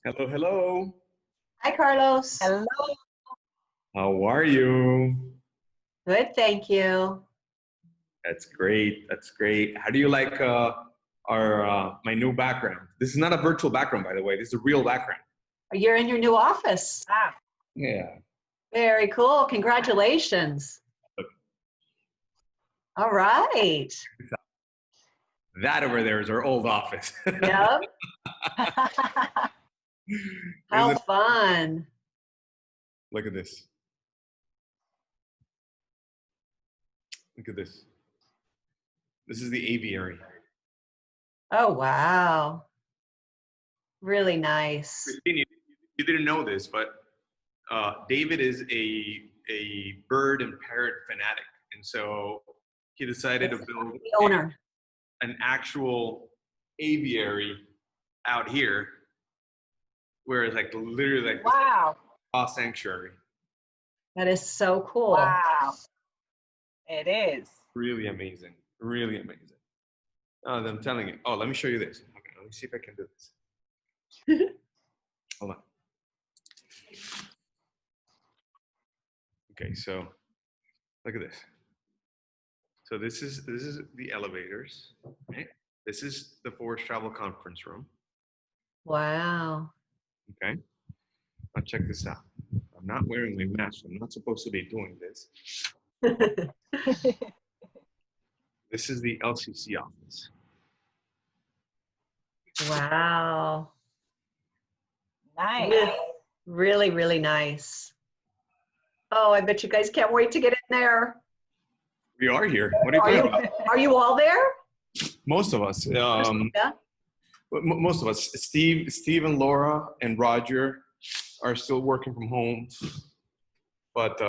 Hello, hello. Hi, Carlos. Hello. How are you? Good, thank you. That's great. That's great. How do you like our my new background? This is not a virtual background, by the way. This is a real background. You're in your new office. Yeah. Very cool. Congratulations. Look, All right. that over there is our old office. Yep. How fun. Look at this. Look at this. This is the aviary. Oh, wow. Really nice. Christine, you didn't know this, but David is a bird and parrot fanatic, and so he decided to build The owner. an actual aviary out here, where it's like literally like Wow. a sanctuary. That is so cool. Wow. It is. Really amazing. Really amazing. I'm telling you. Oh, let me show you this. Okay, let me see if I can do this. Hold on. Okay, so look at this. So this is the elevators. Right? This is the Forest Travel Conference Room. Wow. Okay. Now check this out. I'm not wearing my mask. I'm not supposed to be doing this. This is the LCC office. Wow. Nice. Really, really nice. Oh, I bet you guys can't wait to get in there. We are here. What are you talking about? Are you all there? Most of us. Yeah. Most of us. Steve and Laura and Roger are still working from home, but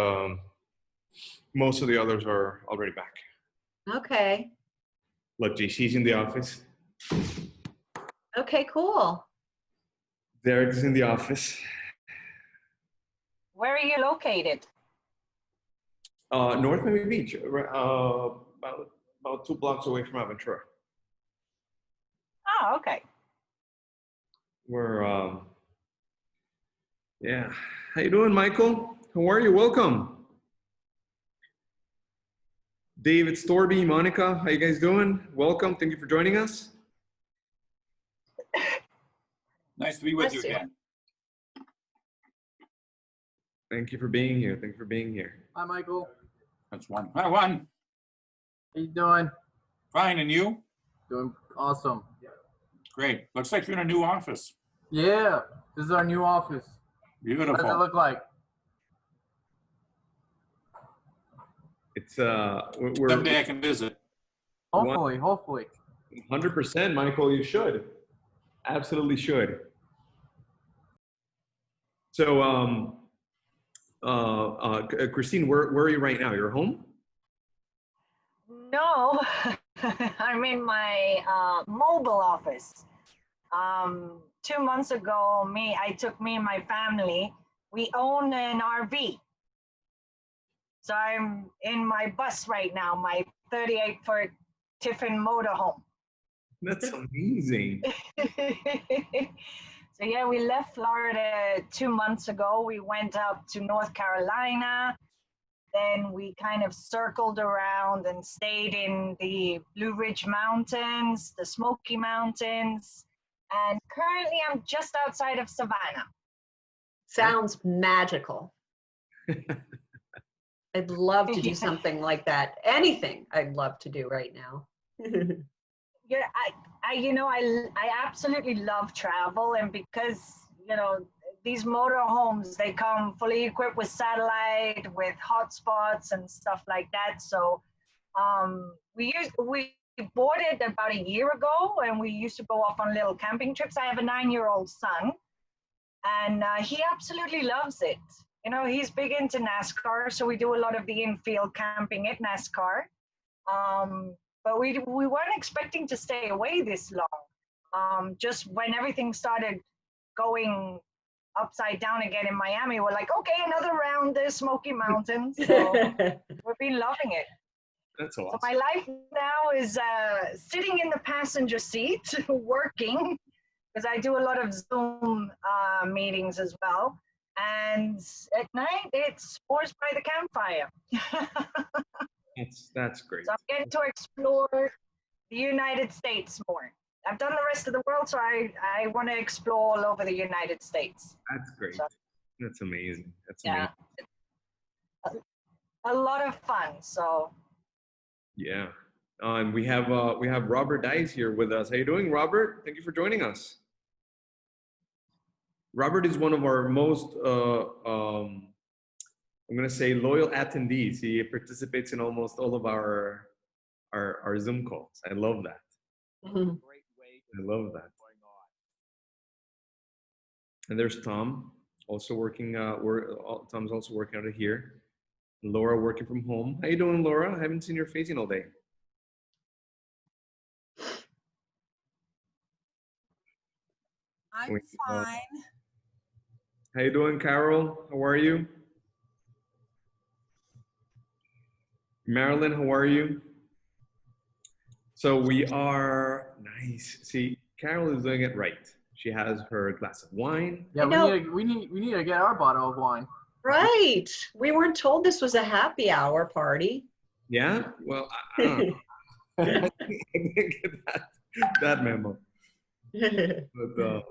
most of the others are already back. Okay. Look, JC's in the office. Okay, cool. Derek's in the office. Where are you located? North Miami Beach, about 2 blocks away from Aventura. Oh, okay. We're yeah. How you doing, Michael? How are you? Welcome. David Storby, Monica, how you guys doing? Welcome. Thank you for joining us. Nice to be with Bless you you. again. Thank you for being here. Thank you for being here. Hi, Michael. That's one. Hi, one. How you doing? Fine, and you? Doing awesome. Great. Looks like you're in a new office. Yeah, this is our new office. What does it Beautiful. look like? It's we're Someday I can visit. Hopefully. 100%, Michael. You should, absolutely should. So, Christine, where are you right now? You're home? No, I'm in my mobile office. 2 months ago, I took me and my family. We own an RV. So I'm in my bus right now, my 38-foot Tiffin motorhome. That's amazing. So yeah, we left Florida 2 months ago. We went up to North Carolina. Then we kind of circled around and stayed in the Blue Ridge Mountains, the Smoky Mountains. And currently I'm just outside of Savannah. Sounds magical. I'd love to do something like that. Anything I'd love to do right now. Yeah, I absolutely love travel, and because these motorhomes, they come fully equipped with satellite, with hotspots and stuff like that. So we bought it about a year ago, and we used to go off on little camping trips. I have a 9-year-old son, and he absolutely loves it. He's big into NASCAR, so we do a lot of the infield camping at NASCAR. But we weren't expecting to stay away this long. Just when everything started going upside down again in Miami, we're like, okay, another round the Smoky Mountains. So we've been loving it. That's awesome. So my life now is sitting in the passenger seat, working, because I do a lot of Zoom meetings as well. And at night, it's s'mores by the campfire. That's great. So I'm getting to explore the United States more. I've done the rest of the world, so I want to explore all over the United States. That's great. So, That's amazing. That's yeah, amazing. a lot of fun. So Yeah. And we have Robert Dice here with us. How you doing, Robert? Thank you for joining us. Robert is one of our most I'm gonna say loyal attendees. He participates in almost all of our Zoom calls. I love that. Mhm. I love that. And there's Tom, also working. Tom's also working out of here. Laura working from home. How you doing, Laura? I haven't seen your face in all day. I'm fine. How you doing, Carol? How are you? Marilyn, how are you? So we are nice. See, Carol is doing it right. She has her glass of wine. Yeah, I know. we need to get our bottle of wine. Right. We weren't told this was a happy hour party. Yeah. Well, I don't know. I didn't get that memo. But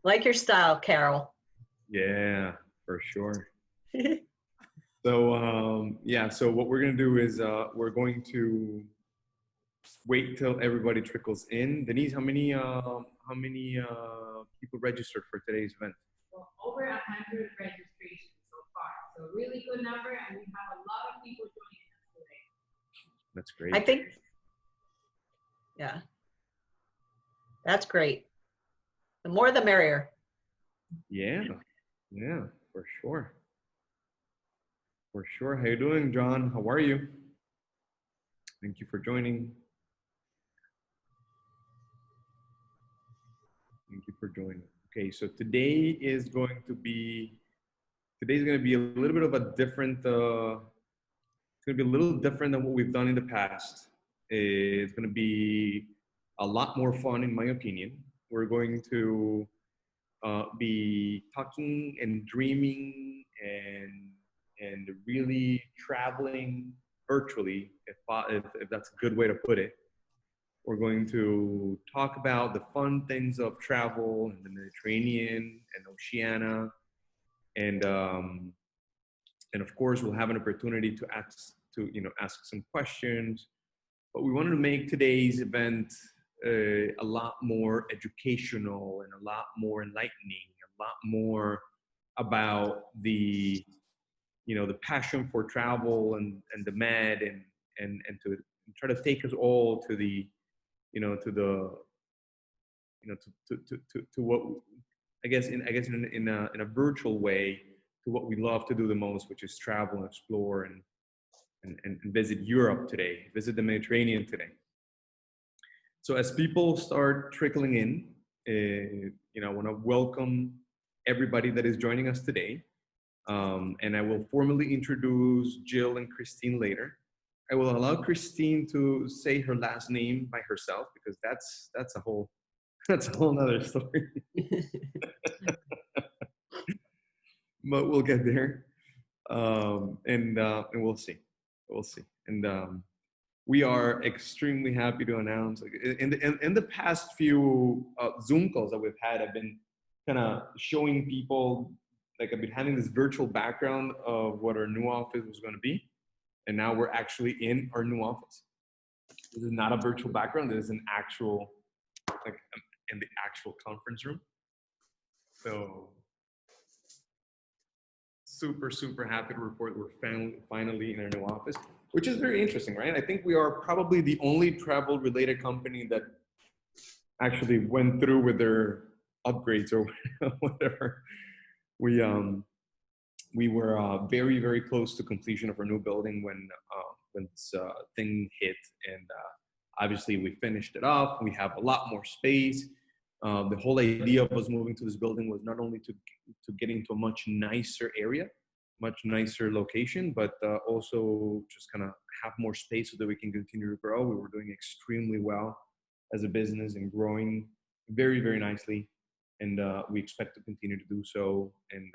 Like your style, Carol. yeah, for sure. So yeah. So what we're gonna do is we're going to wait till everybody trickles in. Denise, how many people registered for today's event? Well, over 100 registrations so far. So really good number, and we have a lot of people joining us today. That's great. I think, yeah, that's great. The more the merrier. Yeah, yeah, for sure. For sure. How you doing, John? How are you? Thank you for joining. Thank you for joining. Okay, so today's going to be a little bit of a different, it's going to be a little different than what we've done in the past. It's going to be a lot more fun, in my opinion. We're going to be talking and dreaming and really traveling virtually, if that's a good way to put it. We're going to talk about the fun things of travel in the Mediterranean and Oceania, and of course we'll have an opportunity to ask some questions. But we wanted to make today's event a lot more educational and a lot more enlightening, a lot more about the passion for travel and the med and to try to take us all to the to what I guess in a virtual way, to what we love to do the most, which is travel and explore and visit Europe today, visit the Mediterranean today. So as people start trickling in, I want to welcome everybody that is joining us today. And I will formally introduce Jill and Christine later. I will allow Christine to say her last name by herself, because that's a whole nother story. But we'll get there, and we'll see. And we are extremely happy to announce, like, in the past few Zoom calls that we've had, I've been kind of showing people, like, I've been having this virtual background of what our new office was going to be, and now we're actually in our new office. This is not a virtual background. This is an actual, like, in the actual conference room. So super happy to report we're finally in our new office, which is very interesting, right? I think we are probably the only travel related company that actually went through with their upgrades or whatever. We were very close to completion of our new building when this thing hit, and obviously we finished it off. We have a lot more space. The whole idea of us moving to this building was not only to get into a much nicer area, much nicer location, but also just kind of have more space so that we can continue to grow. We were doing extremely well as a business and growing very nicely. and we expect to continue to do so. And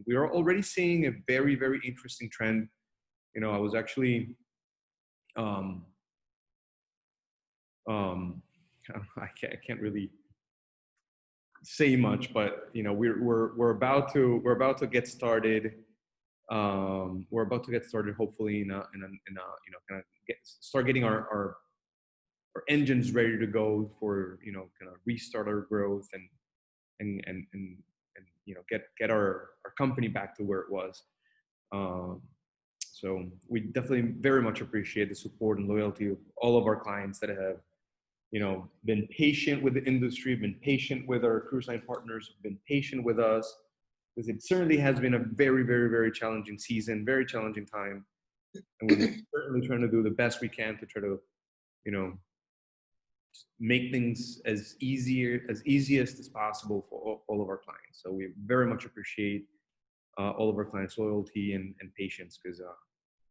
we are already seeing a very, very interesting trend. You know, I was actually, um, I can't really say much, but you know, we're about to get started. We're about to get started, hopefully, you know, kind of start getting our engines ready to go for, you know, kind of restart our growth and you know, get our company back to where it was. So we definitely very much appreciate the support and loyalty of all of our clients that have, you know, been patient with the industry, been patient with our cruise line partners, been patient with us, because it certainly has been a very, very, very challenging season, very challenging time. And we're certainly trying to do the best we can to try to, you know, make things as easiest as possible for all of our clients. So we very much appreciate all of our clients' loyalty and patience, because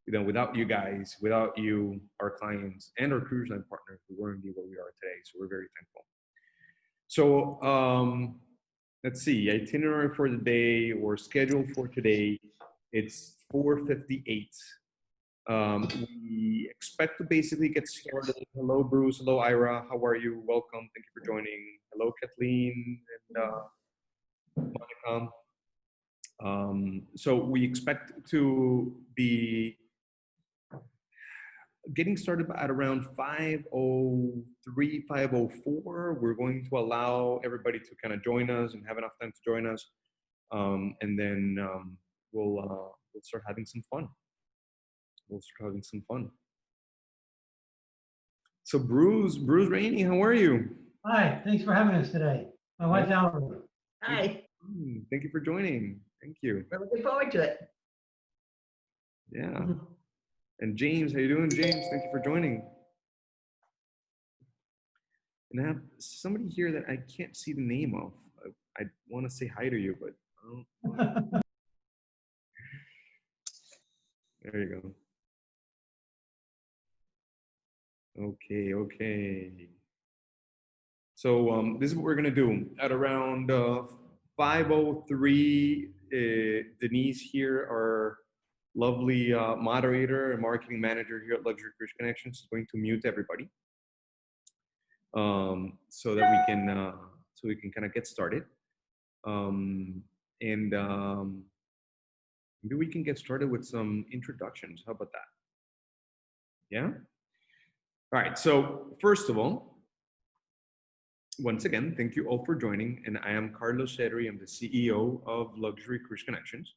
you know, without you guys, without you, our clients, and our cruise line partners, we wouldn't be where we are today. So we're very thankful. So let's see, itinerary for the day or schedule for today. It's 4:58. We expect to basically get started. Hello, Bruce. Hello, Ira. How are you? Welcome. Thank you for joining. Hello, Kathleen and Monica. So we expect to be getting started at around 5:03, 5:04. We're going to allow everybody to kind of join us and have enough time to join us. And then we'll start having some fun. So Bruce Rainey, how are you? Hi, thanks for having us today. My wife, Alvaro. Hi, Thank you for joining. Thank you. we're looking forward to it. Yeah. And James, how you doing, James? Thank you for joining. And I have somebody here that I can't see the name of. I want to say hi to you, but I don't. There you go. Okay. So this is what we're gonna do. At around 5:03, Denise here, our lovely moderator and marketing manager here at Luxury Cruise Connections, is going to mute everybody, so that we can kind of get started. Maybe we can get started with some introductions. How about that? Yeah. All right. So first of all, once again, thank you all for joining. And I am Carlos Sedri. I'm the CEO of Luxury Cruise Connections.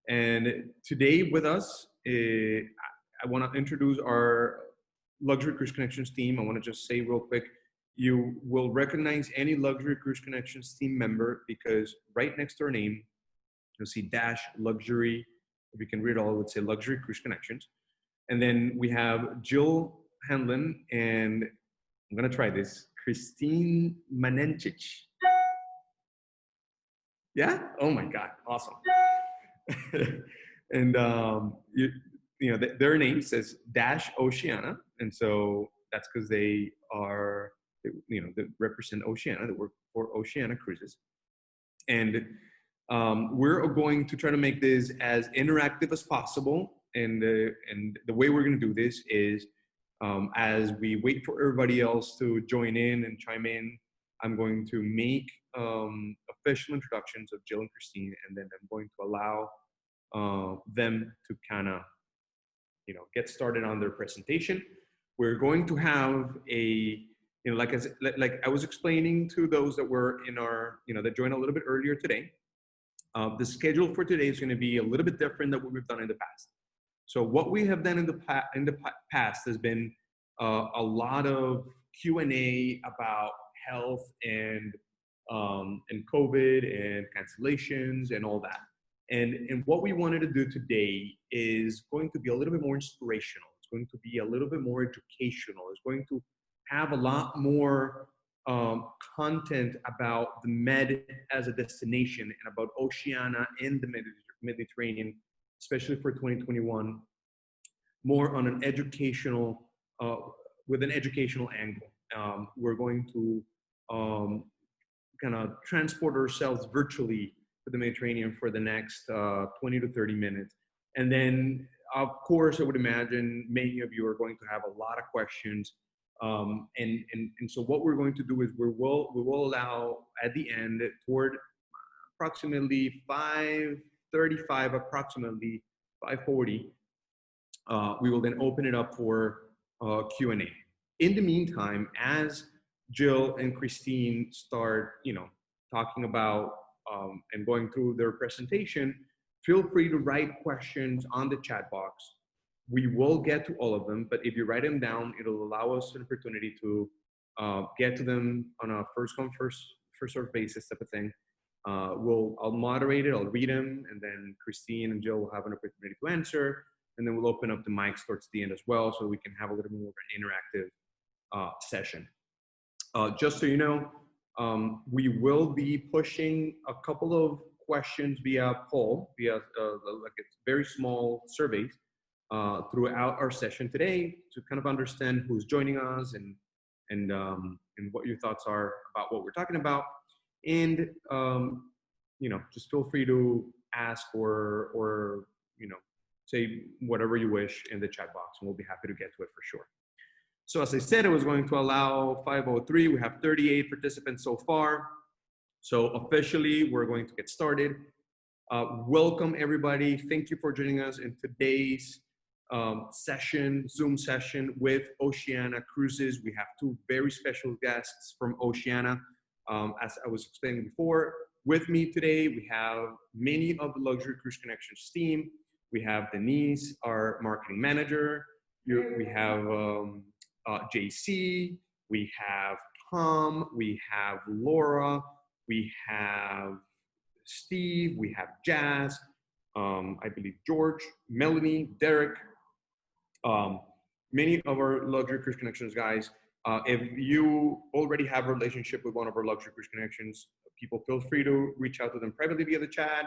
And today with us, I want to introduce our Luxury Cruise Connections team. I want to just say real quick, you will recognize any Luxury Cruise Connections team member because right next to our name, you'll see dash luxury. If you can read all, it would say Luxury Cruise Connections. And then we have Jill Hanlon and I'm going to try this. Christine Manencic. Yeah? Oh my God, awesome. And you know, their name says dash Oceania. And so that's because they are, you know, they represent Oceania, they work for Oceania Cruises. And we're going to try to make this as interactive as possible. And the way we're going to do this is as we wait for everybody else to join in and chime in, I'm going to make official introductions of Jill and Christine, and then I'm going to allow them to kind of, you know, get started on their presentation. We're going to have a, you know, like I was explaining to those that were in our, you know, that joined a little bit earlier today. The schedule for today is going to be a little bit different than what we've done in the past. So what we have done in the past has been a lot of Q&A about health and COVID and cancellations and all that. And what we wanted to do today is going to be a little bit more inspirational. It's going to be a little bit more educational. It's going to have a lot more content about the Med as a destination and about Oceania and the Mediterranean, especially for 2021, more on an educational, with an educational angle. We're going to kind of transport ourselves virtually to the Mediterranean for the next 20 to 30 minutes. And then, of course, I would imagine many of you are going to have a lot of questions. And so what we're going to do is we will allow at the end, toward approximately 5:35, approximately 5:40, we will then open it up for Q&A. In the meantime, as Jill and Christine start, talking about and going through their presentation, feel free to write questions on the chat box. We will get to all of them, but if you write them down, it'll allow us an opportunity to get to them on a first come, first served basis type of thing. I'll moderate it, I'll read them, and then Christine and Jill will have an opportunity to answer, and then we'll open up the mics towards the end as well, so we can have a little more of an interactive session. Just so you know, we will be pushing a couple of questions via poll, via like a very small surveys throughout our session today to kind of understand who's joining us and what your thoughts are about what we're talking about. And just feel free to ask or say whatever you wish in the chat box, and we'll be happy to get to it for sure. So as I said, I was going to allow 5:03. We have 38 participants so far. So officially, we're going to get started. Welcome everybody. Thank you for joining us in today's Zoom session with Oceania Cruises. We have two very special guests from Oceania. As I was explaining before, with me today, we have many of the Luxury Cruise Connections team. We have Denise, our marketing manager. We have JC, we have Tom, we have Laura, we have Steve, we have Jazz, I believe George, Melanie, Derek, many of our Luxury Cruise Connections guys. If you already have a relationship with one of our Luxury Cruise Connections people, feel free to reach out to them privately via the chat,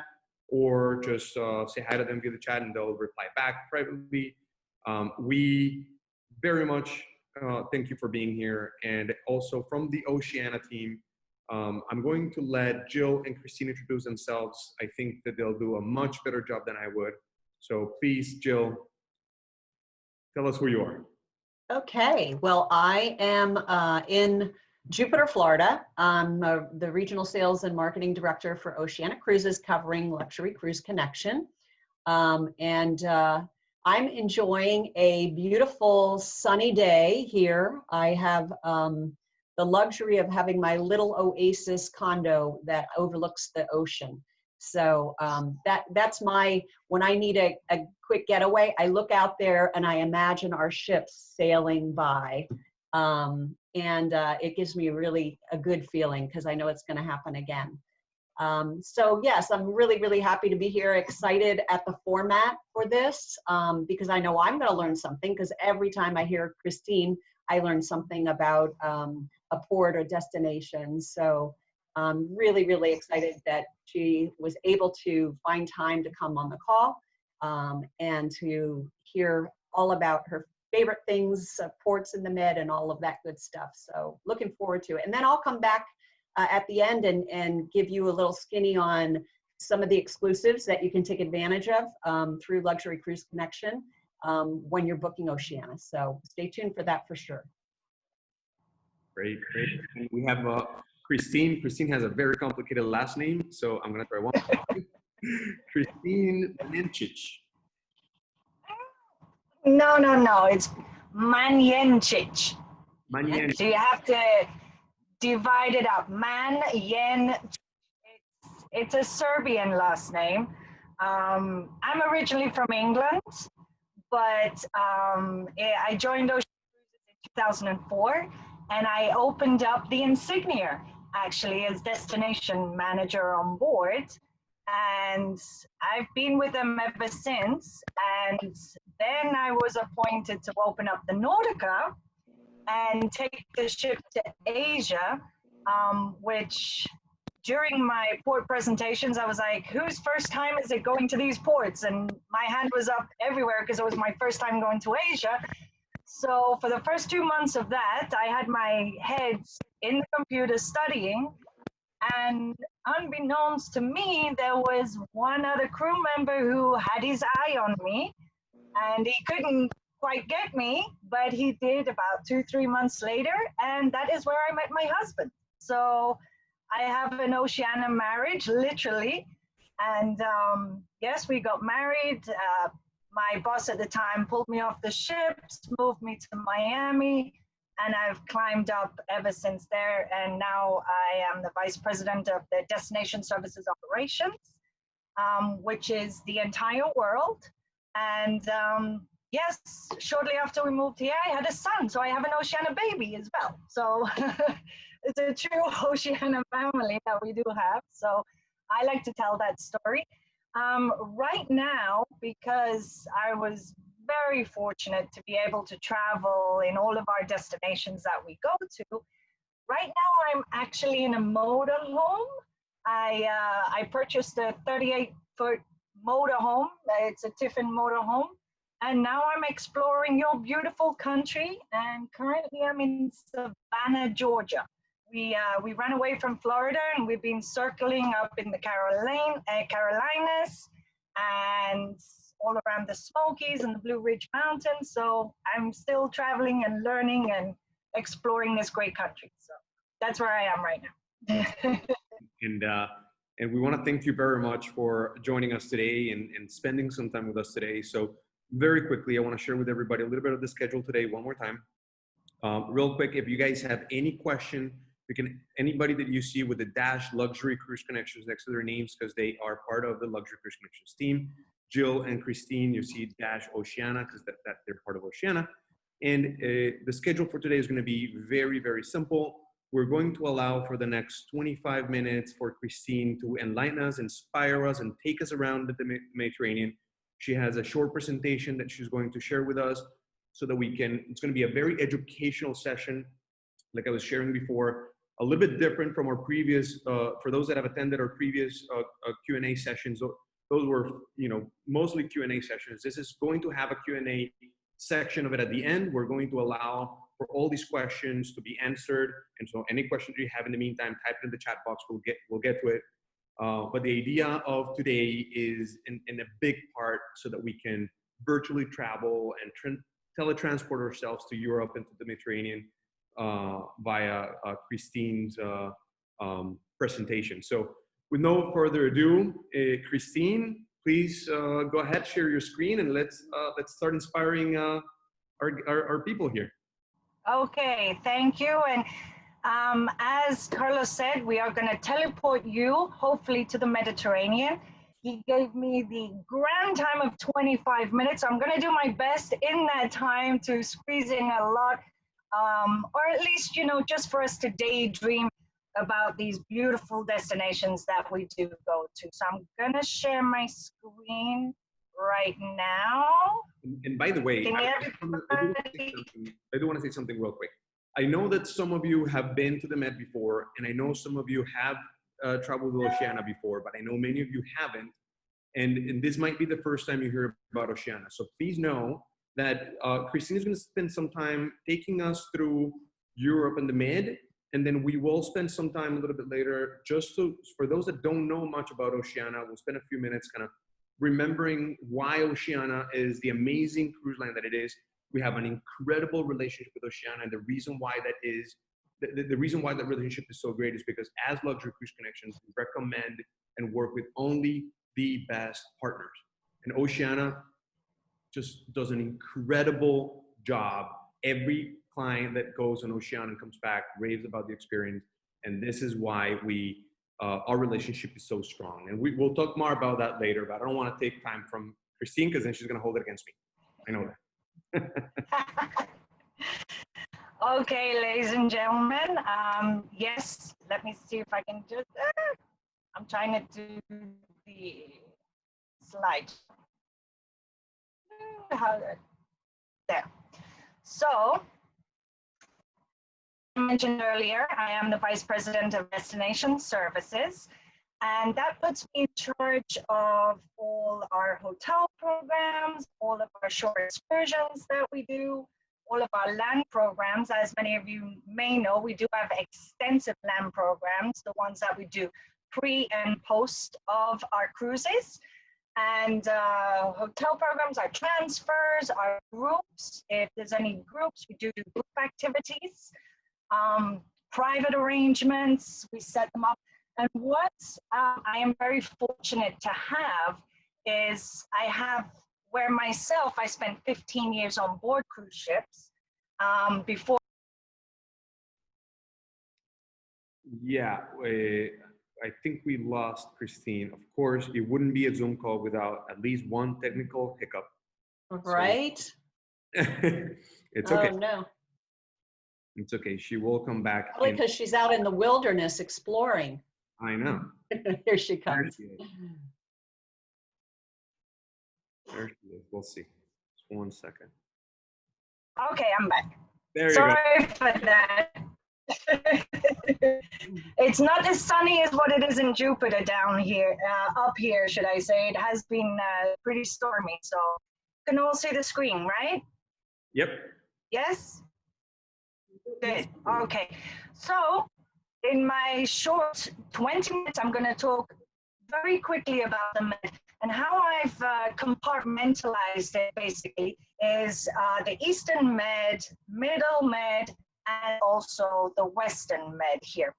or just say hi to them via the chat and they'll reply back privately. We very much thank you for being here. And also from the Oceania team, I'm going to let Jill and Christine introduce themselves. I think that they'll do a much better job than I would. So please, Jill, tell us who you are. Okay, well, I am in Jupiter, Florida. I'm the Regional Sales and Marketing Director for Oceania Cruises, covering Luxury Cruise Connection. I'm enjoying a beautiful sunny day here. I have the luxury of having my little oasis condo that overlooks the ocean. So that's when I need a quick getaway, I look out there and I imagine our ships sailing by. It gives me really a good feeling because I know it's going to happen again. So yes, I'm really, really happy to be here, excited at the format for this, because I know I'm going to learn something, because every time I hear Christine, I learn something about a port or destination. So I'm really, really excited that she was able to find time to come on the call and to hear all about her favorite things, ports in the Med and all of that good stuff. So looking forward to it. And then I'll come back at the end and give you a little skinny on some of the exclusives that you can take advantage of through Luxury Cruise Connection when you're booking Oceania. So stay tuned for that for sure. Great, great. And we have Christine. Christine has a very complicated last name, so I'm going to try one. Christine Manjencic. No. It's Manjencic. Manjencic. So you have to divide it up. Manjen. It's a Serbian last name. I'm originally from England, but I joined Ocean Cruises in 2004, and I opened up the insignia actually as destination manager on board. And I've been with them ever since. And then I was appointed to open up the Nautica and take the ship to Asia, which during my port presentations, I was like, whose first time is it going to these ports? And my hand was up everywhere because it was my first time going to Asia. So for the first 2 months of that, I had my head in the computer studying. And unbeknownst to me, there was one other crew member who had his eye on me, and he couldn't quite get me, but he did about 2-3 months later, and that is where I met my husband. So I have an Oceania marriage, literally, and yes, we got married. My boss at the time pulled me off the ships, moved me to Miami, and I've climbed up ever since there. And now I am the vice president of the Destination Services Operations, which is the entire world. And yes, shortly after we moved here, I had a son. So I have an Oceania baby as well. So it's a true Oceania family that we do have. So I like to tell that story. Right now, because I was very fortunate to be able to travel in all of our destinations that we go to, right now I'm actually in a motorhome. I purchased a 38-foot motorhome. It's a Tiffin motorhome. And now I'm exploring your beautiful country. And currently I'm in Savannah, Georgia. We ran away from Florida and we've been circling up in the Carolinas and all around the Smokies and the Blue Ridge Mountains. So I'm still traveling and learning and exploring this great country. So that's where I am right now. And we want to thank you very much for joining us today and spending some time with us today. So very quickly, I want to share with everybody a little bit of the schedule today one more time. Real quick, if you guys have any question, anybody that you see with the dash luxury cruise connections next to their names, because they are part of the luxury cruise connections team. Jill and Christine, you see dash Oceania because that they're part of Oceania. And the schedule for today is going to be very, very simple. We're going to allow for the next 25 minutes for Christine to enlighten us, inspire us, and take us around the Mediterranean. She has a short presentation that she's going to share with us so that it's going to be a very educational session. Like I was sharing before, a little bit different from our previous, for those that have attended our previous Q&A sessions, those were, mostly Q&A sessions. This is going to have a Q&A section of it at the end. We're going to allow for all these questions to be answered. And so any questions you have in the meantime, type it in the chat box, we'll get to it. But the idea of today is in a big part so that we can virtually travel and teletransport ourselves to Europe and to the Mediterranean via Christine's presentation. So with no further ado, Christine, please go ahead, share your screen, and let's start inspiring our people here. Okay, thank you. And as Carlos said, we are going to teleport you, hopefully, to the Mediterranean. He gave me the grand time of 25 minutes. I'm going to do my best in that time to squeeze in a lot, or at least, just for us to daydream about these beautiful destinations that we do go to. So I'm going to share my screen right now. And by the way, I do want to say something real quick. I know that some of you have been to the Med before, and I know some of you have traveled with Oceania before, but I know many of you haven't. And this might be the first time you hear about Oceania. So please know that Christine is going to spend some time taking us through Europe and the Med, and then we will spend some time a little bit later, for those that don't know much about Oceania, we'll spend a few minutes kind of remembering why Oceania is the amazing cruise line that it is. We have an incredible relationship with Oceania, and the reason why that is, the reason why that relationship is so great is because as Luxury Cruise Connections, we recommend and work with only the best partners. And Oceania just does an incredible job. Every client that goes on Oceania and comes back raves about the experience, and this is why our relationship is so strong. And we'll talk more about that later, but I don't want to take time from Christine because then she's going to hold it against me. I know that. Okay, ladies and gentlemen. Yes, let me see if I can just, I'm trying to do the slide. There. So, I mentioned earlier, I am the Vice President of Destination Services, and that puts me in charge of all our hotel programs, all of our short excursions that we do, all of our land programs. As many of you may know, we do have extensive land programs, the ones that we do pre and post of our cruises. And hotel programs, our transfers, our groups. If there's any groups, we do group activities, private arrangements, we set them up. And what I am very fortunate to have is I have where myself, I spent 15 years on board cruise ships before. Yeah, I think we lost Christine. Of course, it wouldn't be a Zoom call without at least one technical hiccup. Right? It's okay. Oh, no. It's okay. She will come back. Probably because she's out in the wilderness exploring. I know. Here she There comes. she is. There she is. We'll see. Just 1 second. Okay, I'm back. There you Sorry for that. It's not as sunny as what it is in Jupiter down here, up here, should I say. It has been pretty stormy, so you can all see the screen, right? Yep. Yes? Good. Okay. So in my short 20 minutes, I'm going to talk very quickly about the Med. And how I've compartmentalized it basically is the Eastern Med, Middle Med, and also the Western Med here.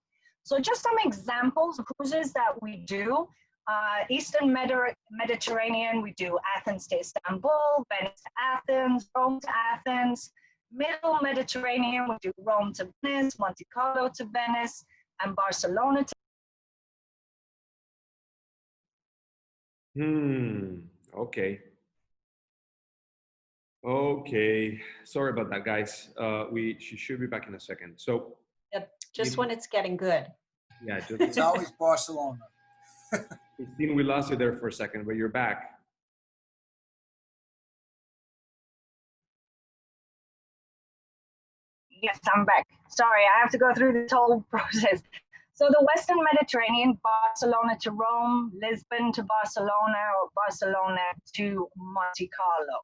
So just some examples of cruises that we do. Eastern Mediterranean, we do Athens to Istanbul, Venice to Athens, Rome to Athens. Middle Mediterranean, we do Rome to Venice, Monte Carlo to Venice, and Barcelona to. Okay. Okay. Sorry about that, guys. She should be back in a second. So Yep, just when it's getting good. yeah, just It's always Barcelona. Christine, we lost you there for a second, but you're back. Yes, I'm back. Sorry, I have to go through this whole process. So the Western Mediterranean, Barcelona to Rome, Lisbon to Barcelona, or Barcelona to Monte Carlo.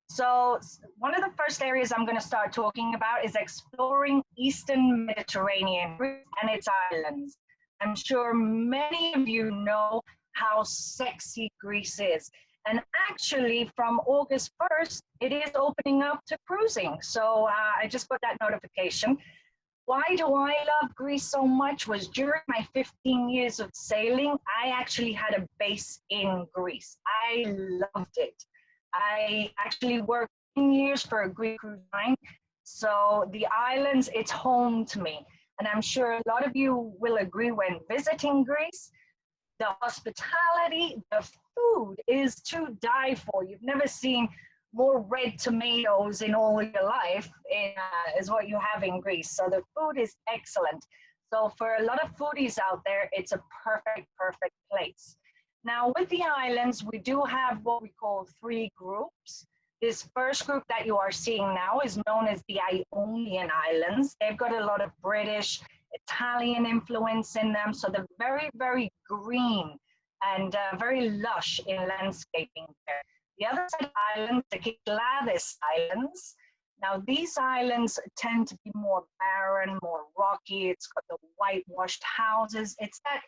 So one of the first areas I'm going to start talking about is exploring Eastern Mediterranean and its islands. I'm sure many of you know how sexy Greece is. And actually, from August 1st, it is opening up to cruising. So I just got that notification. Why do I love Greece so much was during my 15 years of sailing, I actually had a base in Greece. I loved it. I actually worked 10 years for a Greek cruise line. So the islands, it's home to me. And I'm sure a lot of you will agree when visiting Greece, the hospitality, the food is to die for. You've never seen more red tomatoes in all your life is what you have in Greece. So the food is excellent. So for a lot of foodies out there, it's a perfect, perfect place. Now with the islands, we do have what we call 3 groups. This first group that you are seeing now is known as the Ionian Islands. They've got a lot of British, Italian influence in them. So they're very, very green and very lush in landscaping there. The other side of islands, the Cyclades Islands. Now these islands tend to be more barren, more rocky. It's got the whitewashed houses. It's that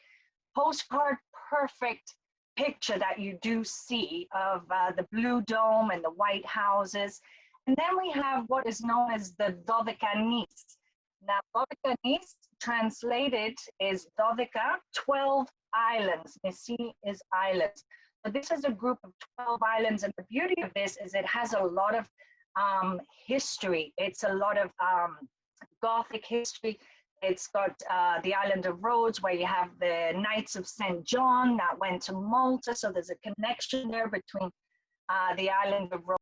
postcard perfect picture that you do see of the blue dome and the white houses. And then we have what is known as the Dodecanese. Now, Dodecanese translated is Dodeka, 12 islands. Nisi is islands. So this is a group of 12 islands, and the beauty of this is it has a lot of history. It's a lot of Gothic history. It's got the island of Rhodes, where you have the Knights of St. John that went to Malta. So there's a connection there between the island of Rhodes.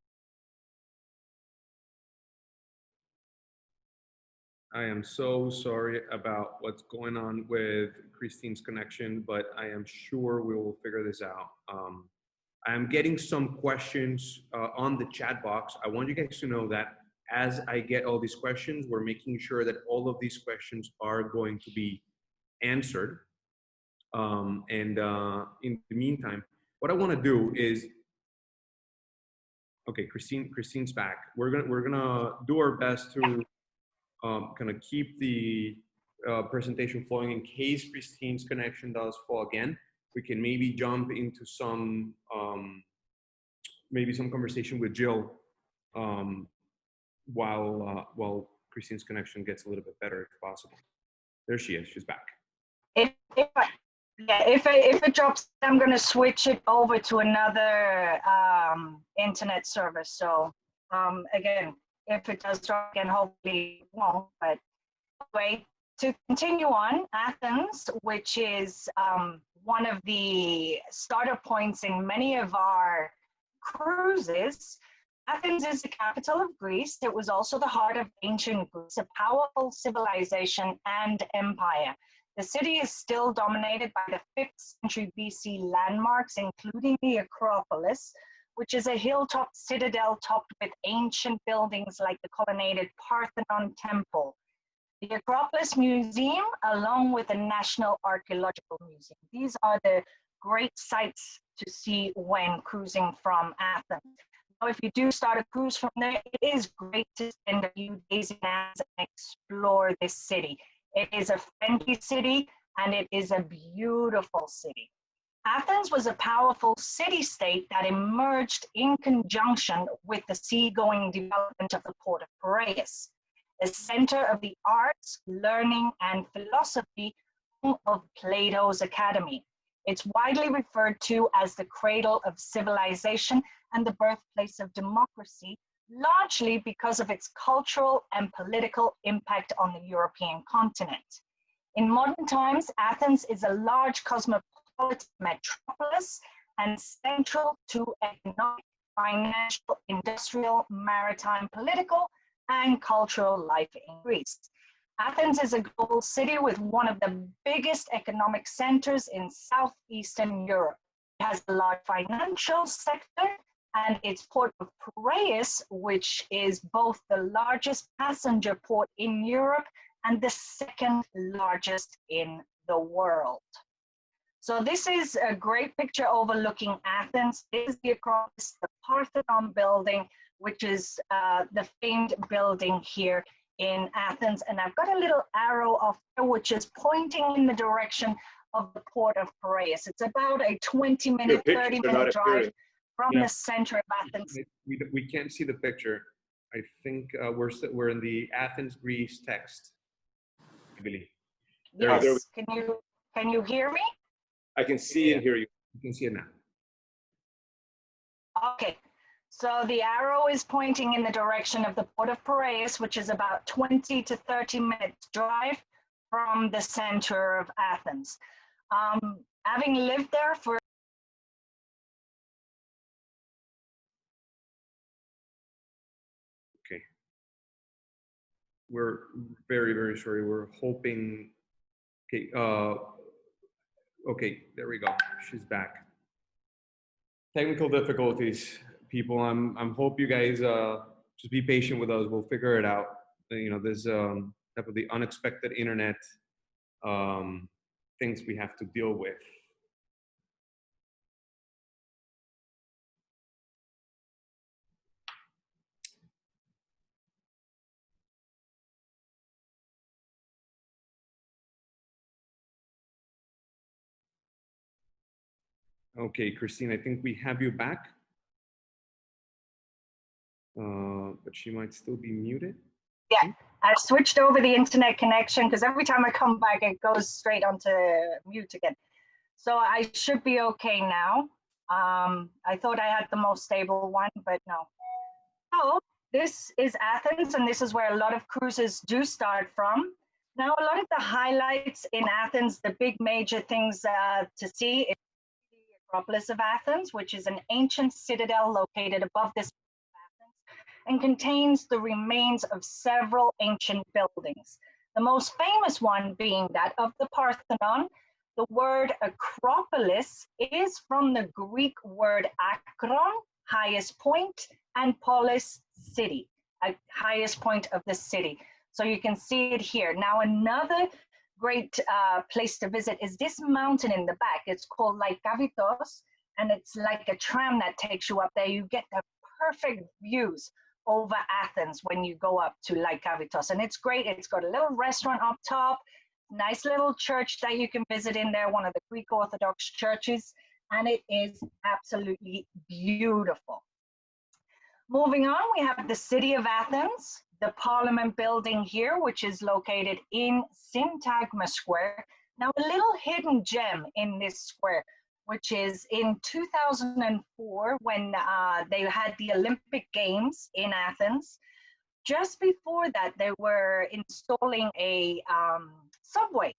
I am so sorry about what's going on with Christine's connection, but I am sure we will figure this out. I am getting some questions on the chat box. I want you guys to know that as I get all these questions, we're making sure that all of these questions are going to be answered. In the meantime, what I want to do is, Okay, Christine's back. We're gonna do our best to kind of keep the presentation flowing in case Christine's connection does fall again. We can maybe jump into some maybe some conversation with Jill while Christine's connection gets a little bit better if possible. There she is. She's back. If it drops, I'm going to switch it over to another internet service. So again, if it does drop again, hopefully it won't. But anyway, to continue on, Athens, which is one of the starter points in many of our cruises. Athens is the capital of Greece. It was also the heart of ancient Greece, a powerful civilization and empire. The city is still dominated by the 5th century BC landmarks, including the Acropolis, which is a hilltop citadel topped with ancient buildings like the colonnaded Parthenon Temple. The Acropolis Museum, along with the National Archaeological Museum. These are the great sites to see when cruising from Athens. Now, if you do start a cruise from there, it is great to spend a few days in Athens and explore this city. It is a friendly city and it is a beautiful city. Athens was a powerful city-state that emerged in conjunction with the seagoing development of the port of Piraeus, a center of the arts, learning, and philosophy of Plato's Academy. It's widely referred to as the cradle of civilization and the birthplace of democracy, largely because of its cultural and political impact on the European continent. In modern times, Athens is a large cosmopolitan metropolis and central to economic, financial, industrial, maritime, political, and cultural life in Greece. Athens is a global city with one of the biggest economic centers in southeastern Europe. It has a large financial sector, and its port of Piraeus, which is both the largest passenger port in Europe and the second largest in the world. So this is a great picture overlooking Athens. This is the Acropolis, the Parthenon building, which is the famed building here in Athens. And I've got a little arrow off there, which is pointing in the direction of the port of Piraeus. It's about a 20-minute, 30-minute drive from the center of Athens. We can't see the picture. I think we're in the Athens, Greece text, I believe. Yes, can you hear me? I can see and hear you. You can see it now. Okay, so the arrow is pointing in the direction of the port of Piraeus, which is about 20 to 30 minutes drive from the center of Athens. Having lived there for Okay. We're very, very sorry. We're hoping. Okay. Okay. There we go. She's back. Technical difficulties, people. I'm hope you guys just be patient with us. We'll figure it out. You know, there's type of the unexpected internet things we have to deal with. Okay, Christine, I think we have you back. But she might still be muted. Yeah, I've switched over the internet connection because every time I come back, it goes straight onto mute again. So I should be okay now. I thought I had the most stable one, but no. So this is Athens, and this is where a lot of cruises do start from. Now, a lot of the highlights in Athens, the big major things to see is the Acropolis of Athens, which is an ancient citadel located above this and contains the remains of several ancient buildings. The most famous one being that of the Parthenon. The word Acropolis is from the Greek word akron, highest point, and polis, city, highest point of the city. So you can see it here. Now another great place to visit is this mountain in the back. It's called Lykavitos, and it's like a tram that takes you up there. You get the perfect views over Athens when you go up to Lykavitos. And it's great. It's got a little restaurant up top, nice little church that you can visit in there, one of the Greek Orthodox churches, and it is absolutely beautiful. Moving on, we have the city of Athens, the Parliament building here, which is located in Syntagma Square. Now, a little hidden gem in this square, which is in 2004 when they had the Olympic Games in Athens. Just before that, they were installing a subway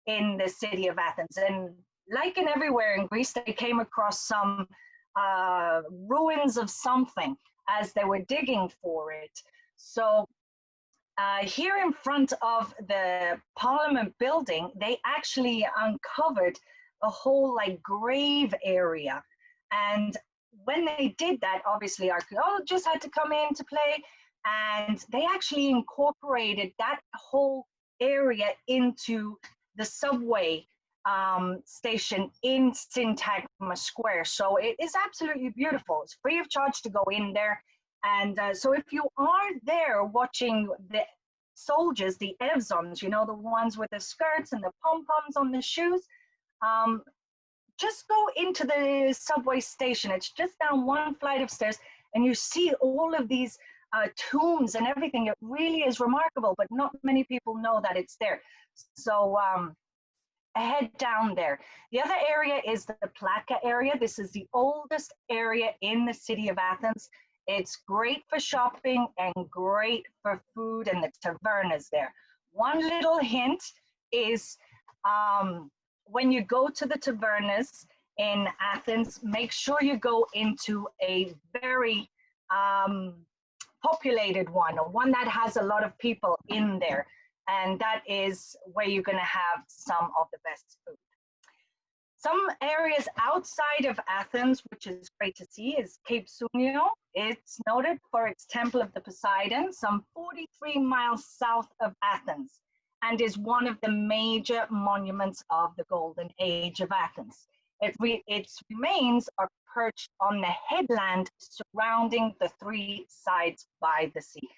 in the city of Athens. And like in everywhere in Greece, they came across some ruins of something as they were digging for it. So here in front of the Parliament building, they actually uncovered a whole like grave area. And when they did that, obviously archaeologists had to come into play, and they actually incorporated that whole area into the subway station in Syntagma Square. So it is absolutely beautiful. It's free of charge to go in there. And so if you are there watching the soldiers, the Evzons, you know, the ones with the skirts and the pom-poms on the shoes, just go into the subway station. It's just down one flight of stairs, and you see all of these tombs and everything. It really is remarkable, but not many people know that it's there. So head down there. The other area is the Plaka area. This is the oldest area in the city of Athens. It's great for shopping and great for food, and the tavernas there. One little hint is when you go to the tavernas in Athens, make sure you go into a very populated one that has a lot of people in there. And that is where you're going to have some of the best food. Some areas outside of Athens, which is great to see, is Cape Sunio. It's noted for its Temple of the Poseidon, some 43 miles south of Athens, and is one of the major monuments of the Golden Age of Athens. Its remains are perched on the headland surrounding the three sides by the sea.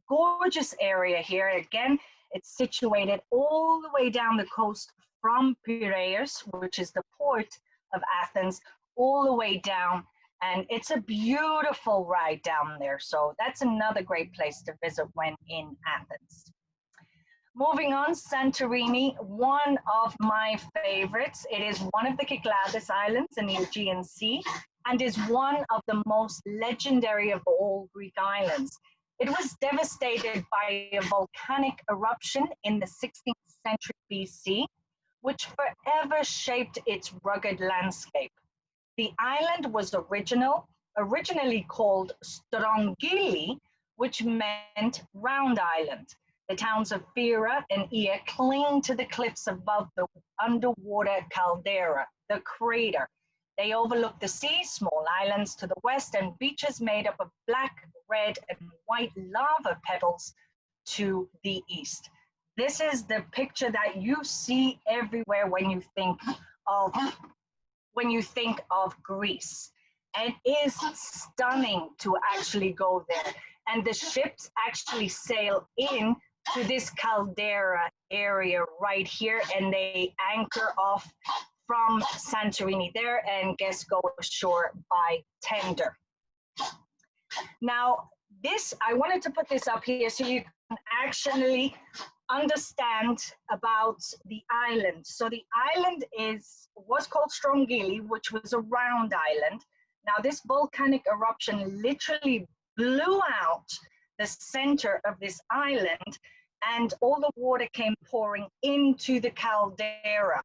Gorgeous area here. Again, it's situated all the way down the coast from Piraeus, which is the port of Athens, all the way down. And it's a beautiful ride down there. So that's another great place to visit when in Athens. Moving on, Santorini, one of my favorites. It is one of the Cyclades Islands in the Aegean Sea and is one of the most legendary of all Greek islands. It was devastated by a volcanic eruption in the 16th century BC, which forever shaped its rugged landscape. The island was originally called Strongili, which meant round island. The towns of Fira and Ia cling to the cliffs above the underwater caldera, the crater. They overlook the sea, small islands to the west, and beaches made up of black, red, and white lava pebbles to the east. This is the picture that you see everywhere when you think of Greece. And it is stunning to actually go there. And the ships actually sail in to this caldera area right here, and they anchor off from Santorini there, and guests go ashore by tender. Now, I wanted to put this up here so you can actually understand about the island. So the island was called Strongili, which was a round island. Now, this volcanic eruption literally blew out the center of this island, and all the water came pouring into the caldera.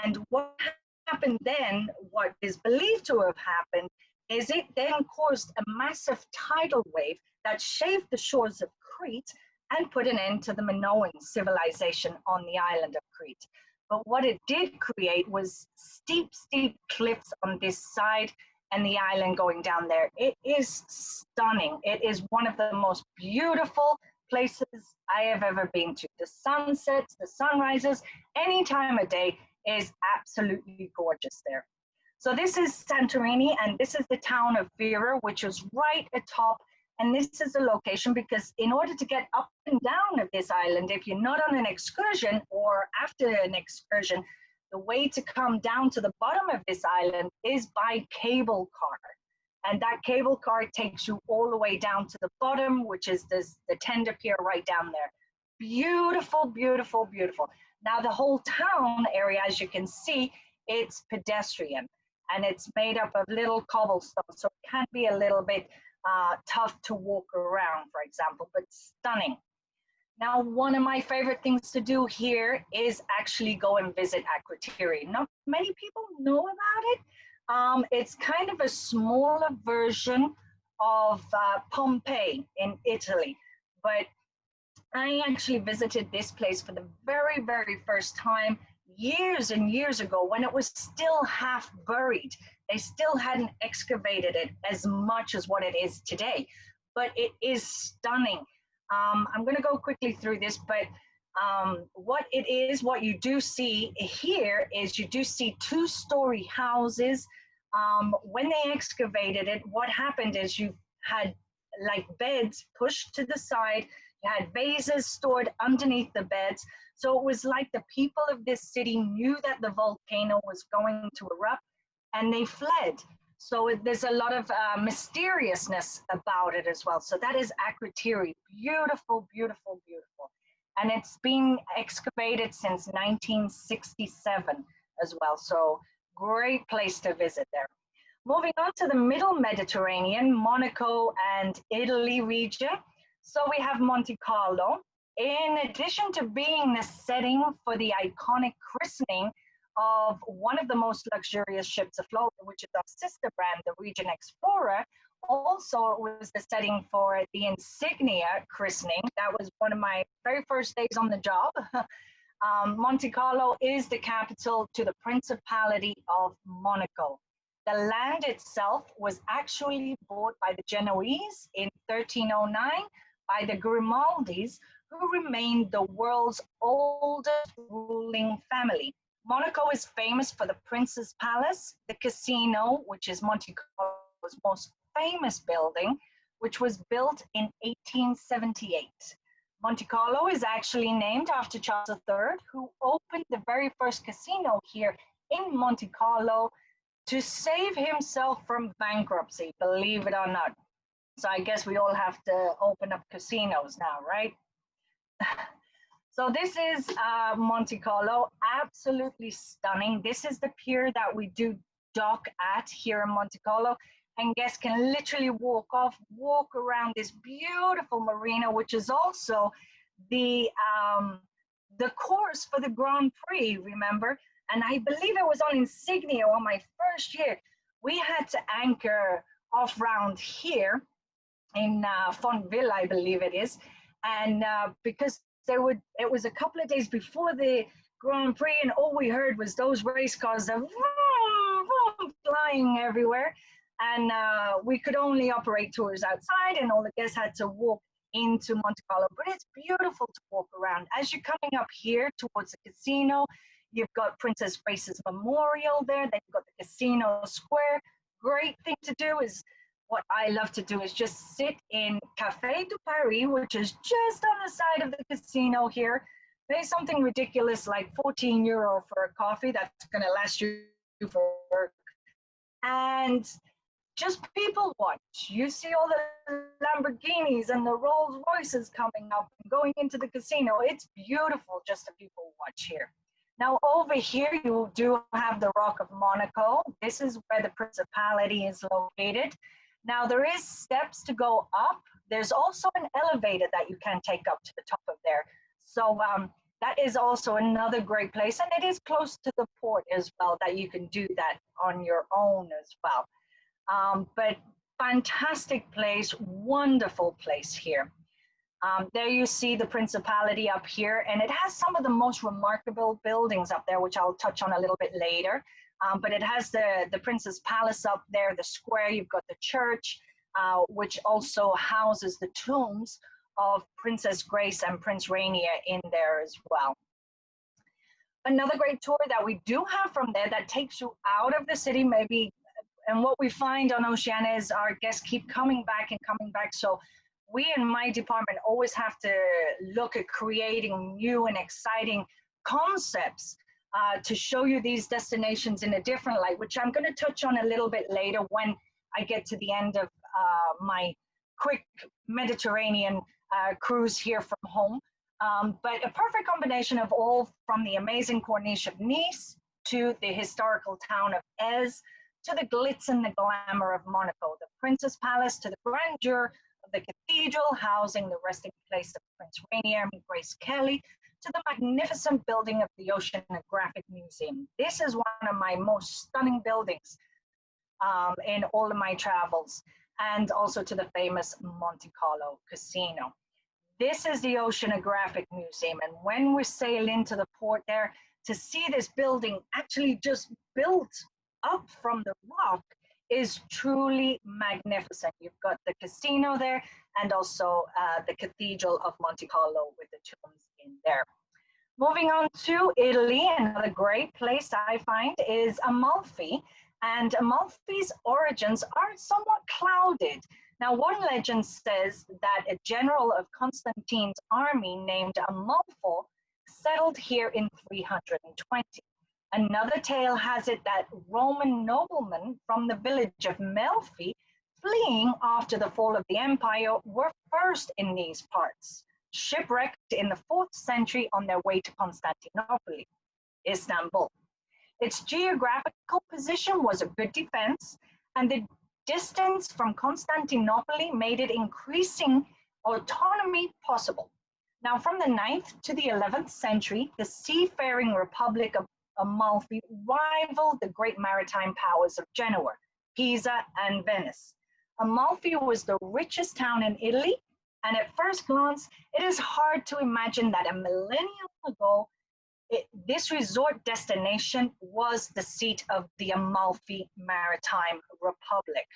And what happened then, what is believed to have happened, is it then caused a massive tidal wave that shaved the shores of Crete and put an end to the Minoan civilization on the island of Crete. But what it did create was steep, steep cliffs on this side and the island going down there. It is stunning. It is one of the most beautiful places I have ever been to. The sunsets, the sunrises, any time of day is absolutely gorgeous there. So this is Santorini, and this is the town of Vera, which is right atop. And this is the location because in order to get up and down of this island, if you're not on an excursion or after an excursion, the way to come down to the bottom of this island is by cable car. And that cable car takes you all the way down to the bottom, which is the tender pier right down there. Beautiful, beautiful, beautiful. Now the whole town area, as you can see, it's pedestrian and it's made up of little cobblestones. So it can be a little bit tough to walk around, for example, but stunning. Now, one of my favorite things to do here is actually go and visit Akrotiri. Not many people know about it. It's kind of a smaller version of Pompeii in Italy, but I actually visited this place for the very, very first time years and years ago when it was still half buried. They still hadn't excavated it as much as what it is today, but it is stunning. I'm going to go quickly through this, but what it is, what you do see here is you do see two-story houses. When they excavated it, what happened is you had like beds pushed to the side, you had vases stored underneath the beds. So it was like the people of this city knew that the volcano was going to erupt and they fled. So there's a lot of mysteriousness about it as well. So that is Akrotiri. Beautiful, beautiful, beautiful. And it's been excavated since 1967 as well. So great place to visit there. Moving on to the middle Mediterranean, Monaco and Italy region. So we have Monte Carlo. In addition to being the setting for the iconic christening of one of the most luxurious ships afloat, which is our sister brand, the Region Explorer, also it was the setting for the insignia christening. That was one of my very first days on the job. Monte Carlo is the capital to the Principality of Monaco. The land itself was actually bought by the Genoese in 1309 by the Grimaldis, who remained the world's oldest ruling family. Monaco is famous for the Prince's Palace, the casino, which is Monte Carlo's most famous building, which was built in 1878. Monte Carlo is actually named after Charles III, who opened the very first casino here in Monte Carlo to save himself from bankruptcy, believe it or not. So I guess we all have to open up casinos now, right? So this is Monte Carlo, absolutely stunning. This is the pier that we do dock at here in Monte Carlo, and guests can literally walk around this beautiful marina, which is also the course for the Grand Prix, remember? And I believe it was on Insignia on my first year. We had to anchor off round here in Fontville, I believe it is, and because it was a couple of days before the Grand Prix, and all we heard was those race cars that flying everywhere, and we could only operate tours outside, and all the guests had to walk into Monte Carlo. But it's beautiful to walk around. As you're coming up here towards the casino, you've got Princess Grace's Memorial there, then you've got the Casino Square. Great thing to do is, what I love to do is just sit in Café du Paris, which is just on the side of the casino here. Pay something ridiculous like €14 for a coffee that's going to last you for work. And just people watch. You see all the Lamborghinis and the Rolls Royces coming up and going into the casino. It's beautiful just to people watch here. Now over here, you do have the Rock of Monaco. This is where the Principality is located. Now there is steps to go up. There's also an elevator that you can take up to the top of there. So that is also another great place. And it is close to the port as well, that you can do that on your own as well. But fantastic place, wonderful place here. There you see the Principality up here, and it has some of the most remarkable buildings up there, which I'll touch on a little bit later. But it has the Prince's Palace up there, the square, you've got the church, which also houses the tombs of Princess Grace and Prince Rainier in there as well. Another great tour that we do have from there that takes you out of the city, maybe. And what we find on Oceania is our guests keep coming back and coming back. So we in my department always have to look at creating new and exciting concepts to show you these destinations in a different light, which I'm going to touch on a little bit later when I get to the end of my quick Mediterranean cruise here from home. But a perfect combination of all, from the amazing Corniche of Nice to the historical town of Ez, to the glitz and the glamour of Monaco, the Princess Palace, to the grandeur of the cathedral housing the resting place of Prince Rainier and Grace Kelly, to the magnificent building of the Oceanographic Museum. This is one of my most stunning buildings in all of my travels, and also to the famous Monte Carlo Casino. This is the Oceanographic Museum, and when we sail into the port there, to see this building actually just built up from the rock is truly magnificent. You've got the casino there, and also the Cathedral of Monte Carlo with the tombs in there. Moving on to Italy, another great place I find is Amalfi, and Amalfi's origins are somewhat clouded. Now, one legend says that a general of Constantine's army named Amalfo settled here in 320. Another tale has it that Roman noblemen from the village of Melfi, fleeing after the fall of the empire, were first in these parts, shipwrecked in the 4th century on their way to Constantinople, Istanbul. Its geographical position was a good defense, and the distance from Constantinople made it increasing autonomy possible. Now, from the 9th to the 11th century, the seafaring Republic of Amalfi rivaled the great maritime powers of Genoa, Pisa, and Venice. Amalfi was the richest town in Italy, and at first glance, it is hard to imagine that a millennium ago, this resort destination was the seat of the Amalfi Maritime Republic.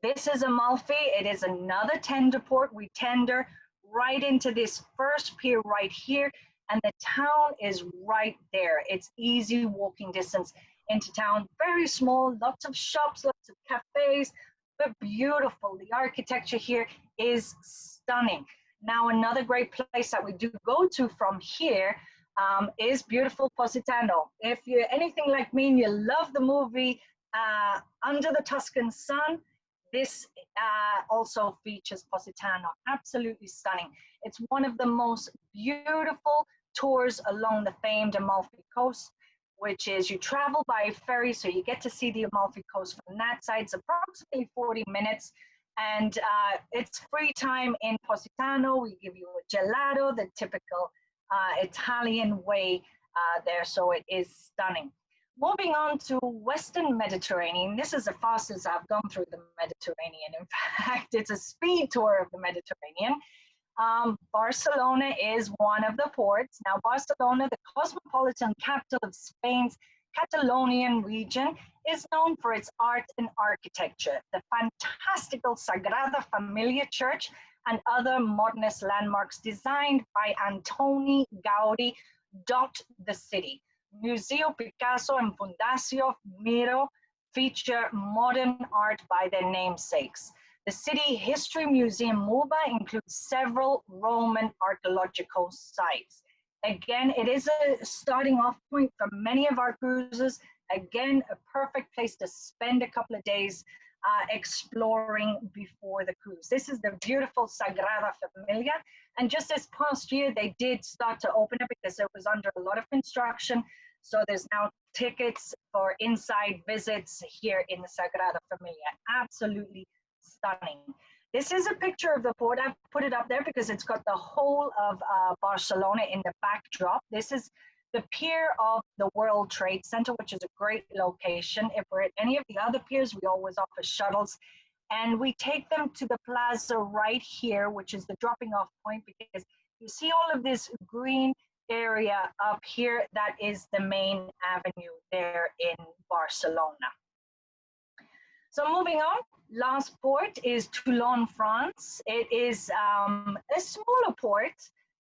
This is Amalfi. It is another tender port. We tender right into this first pier right here, and the town is right there. It's easy walking distance into town. Very small, lots of shops, lots of cafes, but beautiful. The architecture here is stunning. Now, another great place that we do go to from here is beautiful Positano. If you're anything like me and you love the movie Under the Tuscan Sun, this also features Positano. Absolutely stunning. It's one of the most beautiful tours along the famed Amalfi Coast, which is you travel by ferry, so you get to see the Amalfi Coast from that side. It's approximately 40 minutes, and it's free time in Positano. We give you a gelato, the typical Italian way there, so it is stunning. Moving on to Western Mediterranean, this is the fastest I've gone through the Mediterranean. In fact, it's a speed tour of the Mediterranean. Barcelona is one of the ports. Now, Barcelona, the cosmopolitan capital of Spain's Catalonian region, is known for its art and architecture. The fantastical Sagrada Familia Church and other modernist landmarks designed by Antoni Gaudi dot the city. Museo Picasso and Fundació Miró feature modern art by their namesakes. The City History Museum MUBA includes several Roman archaeological sites. Again, it is a starting off point for many of our cruises. Again, a perfect place to spend a couple of days exploring before the cruise. This is the beautiful Sagrada Familia. And just this past year, they did start to open it because it was under a lot of construction. So there's now tickets for inside visits here in the Sagrada Familia. Absolutely stunning. This is a picture of the port. I've put it up there because it's got the whole of Barcelona in the backdrop. This is the pier of the World Trade Center, which is a great location. If we're at any of the other piers, we always offer shuttles. And we take them to the plaza right here, which is the dropping off point, because you see all of this green area up here. That is the main avenue there in Barcelona. So moving on, last port is Toulon, France. It is a smaller port,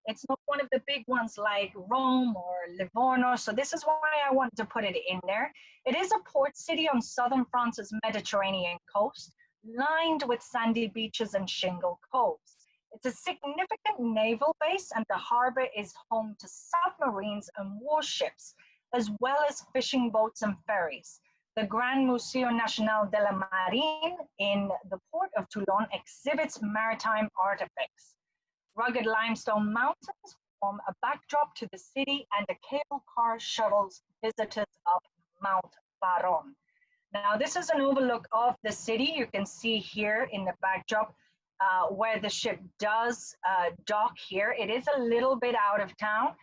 It's not one of the big ones like Rome or Livorno. So this is why I wanted to put it in there. It is a port city on southern France's Mediterranean coast, lined with sandy beaches and shingle coves. It's a significant naval base, and the harbor is home to submarines and warships, as well as fishing boats and ferries. The Grand Museo National de la Marine in the port of Toulon exhibits maritime artifacts. Rugged limestone mountains form a backdrop to the city, and a cable car shuttles visitors up Mount Baron. Now, this is an overlook of the city. You can see here in the backdrop where the ship does dock here. It is a little bit out of town,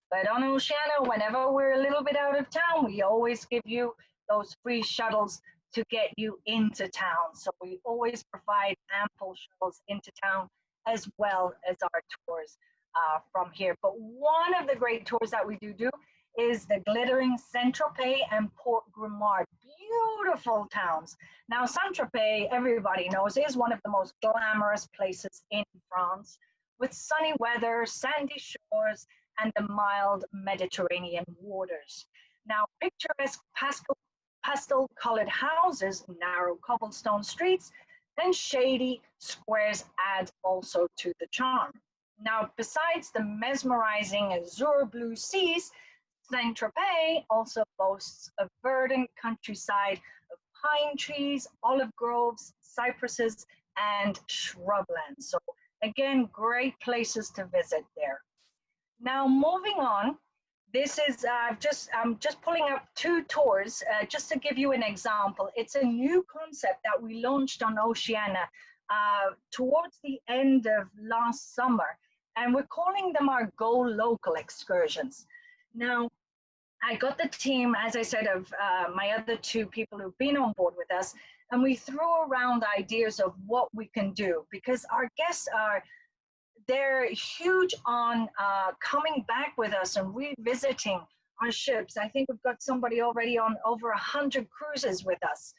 but on Oceania, whenever we're a little bit out of town, we always give you those free shuttles to get you into town. So we always provide ample shuttles into town as well as our tours from here. But one of the great tours that we do is the glittering Saint-Tropez and Port Grimard, beautiful towns. Now, Saint-Tropez, everybody knows, is one of the most glamorous places in France, with sunny weather, sandy shores, and the mild Mediterranean waters. Now, picturesque pastel-colored houses, narrow cobblestone streets, and shady squares add also to the charm. Now, besides the mesmerizing azure blue seas, Saint-Tropez also boasts a verdant countryside of pine trees, olive groves, cypresses, and shrublands. So again, great places to visit there. Now, moving on, this is I'm just pulling up two tours just to give you an example. It's a new concept that we launched on Oceania towards the end of last summer, and we're calling them our Go Local excursions. Now, I got the team, as I said, of my other two people who've been on board with us, and we threw around ideas of what we can do, because our guests they're huge on coming back with us and revisiting our ships. I think we've got somebody already on over 100 cruises with us.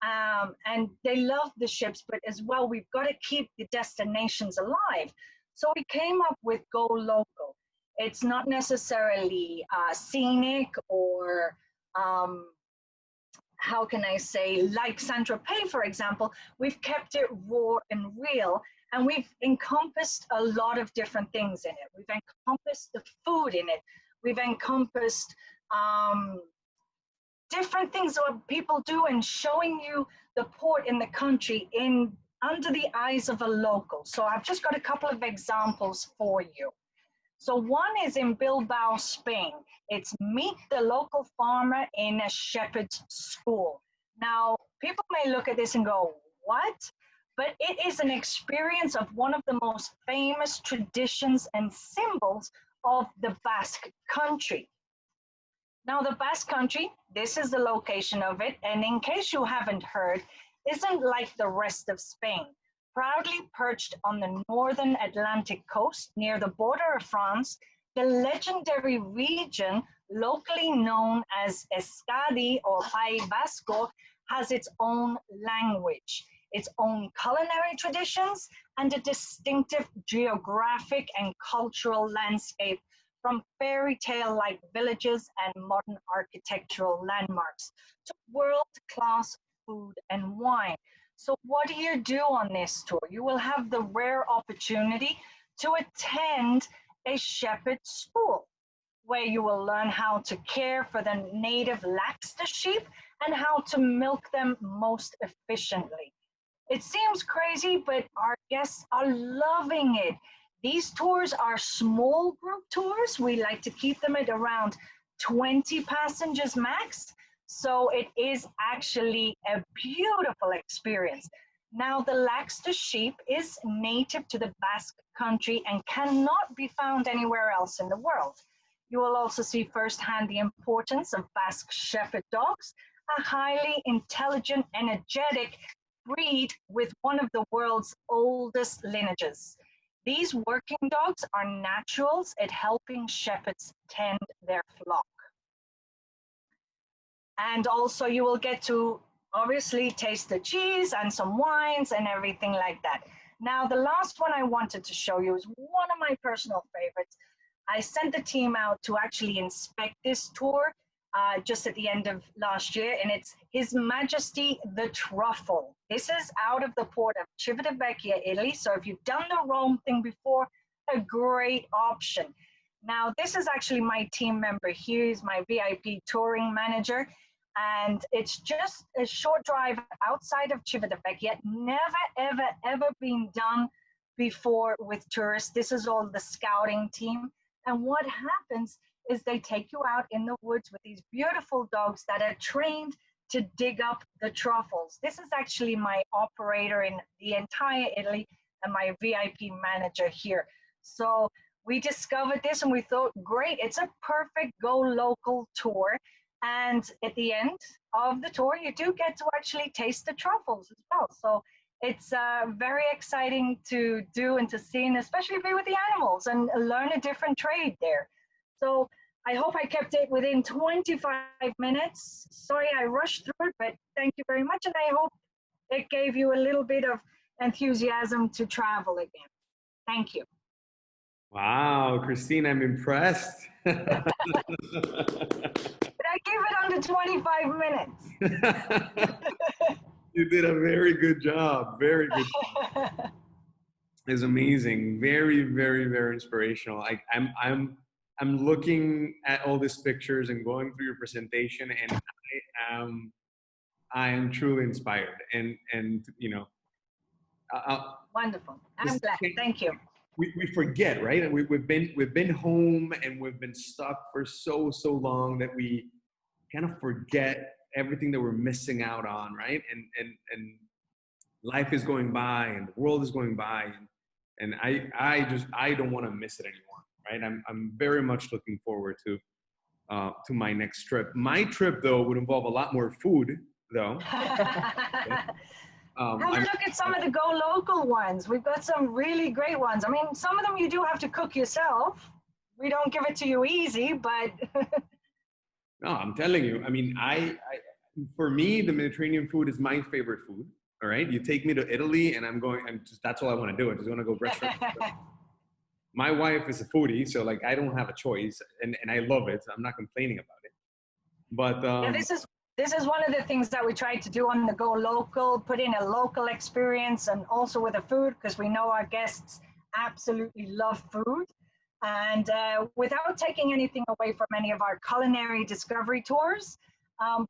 And they love the ships, but as well, we've got to keep the destinations alive. So we came up with Go Local. It's not necessarily scenic or how can I say, like Saint-Tropez, for example. We've kept it raw and real, and we've encompassed a lot of different things in it. We've encompassed the food in it. We've encompassed different things that people do, and showing you the port in the country under the eyes of a local. So I've just got a couple of examples for you. So one is in Bilbao, Spain. It's meet the local farmer in a shepherd's school. Now, people may look at this and go, what? But it is an experience of one of the most famous traditions and symbols of the Basque country. Now, the Basque country, this is the location of it, and in case you haven't heard, isn't like the rest of Spain. Proudly perched on the northern Atlantic coast near the border of France, the legendary region, locally known as Euskadi or País Vasco, has its own language, its own culinary traditions, and a distinctive geographic and cultural landscape, from fairy tale-like villages and modern architectural landmarks to world-class food and wine. So what do you do on this tour? You will have the rare opportunity to attend a shepherd school, where you will learn how to care for the native Laxta sheep and how to milk them most efficiently. It seems crazy, but our guests are loving it. These tours are small group tours. We like to keep them at around 20 passengers max. So it is actually a beautiful experience. Now, the Laxta sheep is native to the Basque country and cannot be found anywhere else in the world. You will also see firsthand the importance of Basque shepherd dogs, a highly intelligent, energetic breed with one of the world's oldest lineages. These working dogs are naturals at helping shepherds tend their flock. And also you will get to obviously taste the cheese and some wines and everything like that. Now, the last one I wanted to show you is one of my personal favorites. I sent the team out to actually inspect this tour just at the end of last year, and it's His Majesty the Truffle. This is out of the port of Civitavecchia, Italy. So if you've done the Rome thing before, a great option. Now, this is actually my team member. He's my VIP touring manager, and it's just a short drive outside of Civitavecchia. Never, ever, ever been done before with tourists. This is all the scouting team. And what happens is they take you out in the woods with these beautiful dogs that are trained to dig up the truffles. This is actually my operator in the entire Italy and my VIP manager here. So we discovered this and we thought, great, it's a perfect go local tour. And at the end of the tour, you do get to actually taste the truffles as well. So it's very exciting to do and to see, and especially be with the animals and learn a different trade there. So I hope I kept it within 25 minutes. Sorry I rushed through it, but thank you very much. And I hope it gave you a little bit of enthusiasm to travel again. Thank you. Wow, Christine, I'm impressed. But I gave it under 25 minutes. You did a very good job. Very good job. It's amazing. Very, very, very inspirational. I'm looking at all these pictures and going through your presentation, and I am truly inspired. And you know, Wonderful. I'm glad. Thank you. We forget, right? And we've been home and we've been stuck for so long that we kind of forget everything that we're missing out on, right? And life is going by and the world is going by, and I don't want to miss it anymore, right? I'm very much looking forward to my next trip. My trip though would involve a lot more food though. Have a look at some of the go local ones. We've got some really great ones. I mean, some of them you do have to cook yourself. We don't give it to you easy, but no, I'm telling you. I mean, for me, the Mediterranean food is my favorite food. All right, you take me to Italy, and that's all I want to do. I just want to go restaurant. My wife is a foodie, so like I don't have a choice, and I love it. So I'm not complaining about it. But yeah, this is one of the things that we try to do on the go local, put in a local experience, and also with the food, because we know our guests absolutely love food. And without taking anything away from any of our culinary discovery tours,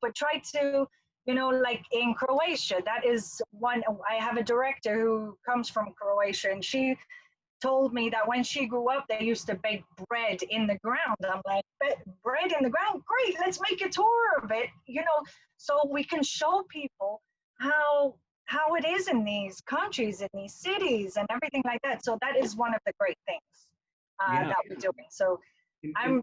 but try to, you know, like in Croatia, that is one, I have a director who comes from Croatia, and she told me that when she grew up, they used to bake bread in the ground. I'm like, bread in the ground? Great, let's make a tour of it, you know, so we can show people how it is in these countries, in these cities and everything like that. So that is one of the great things that we're doing. So I'm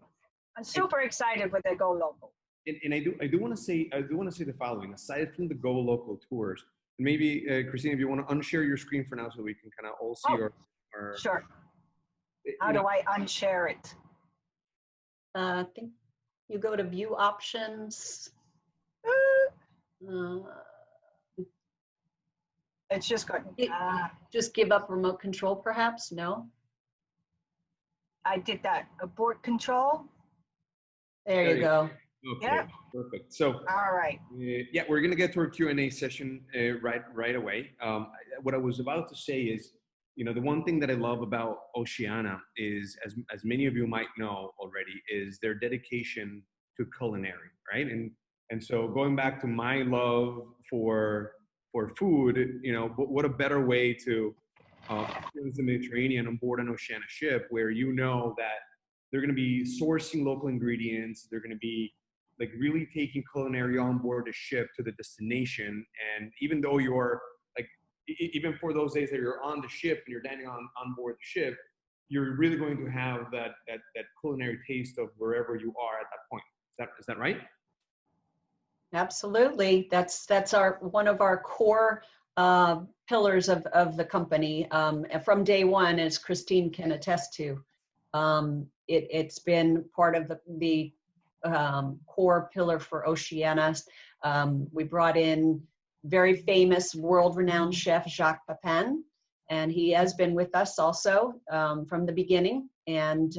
super excited with the Go Local. And I do want to say the following. Aside from the Go Local tours, maybe Christine, if you want to unshare your screen for now, so we can kind of all see our. Sure. How do I unshare it? I think you go to view options. It's just got. Just give up remote control, perhaps? No. I did that. Abort control. There you go. Okay, yeah. Perfect. So, all right. Yeah, we're gonna get to our Q&A session right away. What I was about to say is, you know, the one thing that I love about Oceania is, as many of you might know already, is their dedication to culinary, right? And so going back to my love for food, you know, what a better way to experience the Mediterranean on board an Oceania ship, where you know that they're going to be sourcing local ingredients, they're going to be like really taking culinary on board the ship to the destination. And even though you're like, even for those days that you're on the ship and you're dining on board the ship, you're really going to have that culinary taste of wherever you are at that point. Is that right? Absolutely. That's one of our core pillars of the company from day one, as Christine can attest to. It's been part of the core pillar for Oceania. We brought in very famous, world-renowned chef Jacques Pepin, and he has been with us also from the beginning. And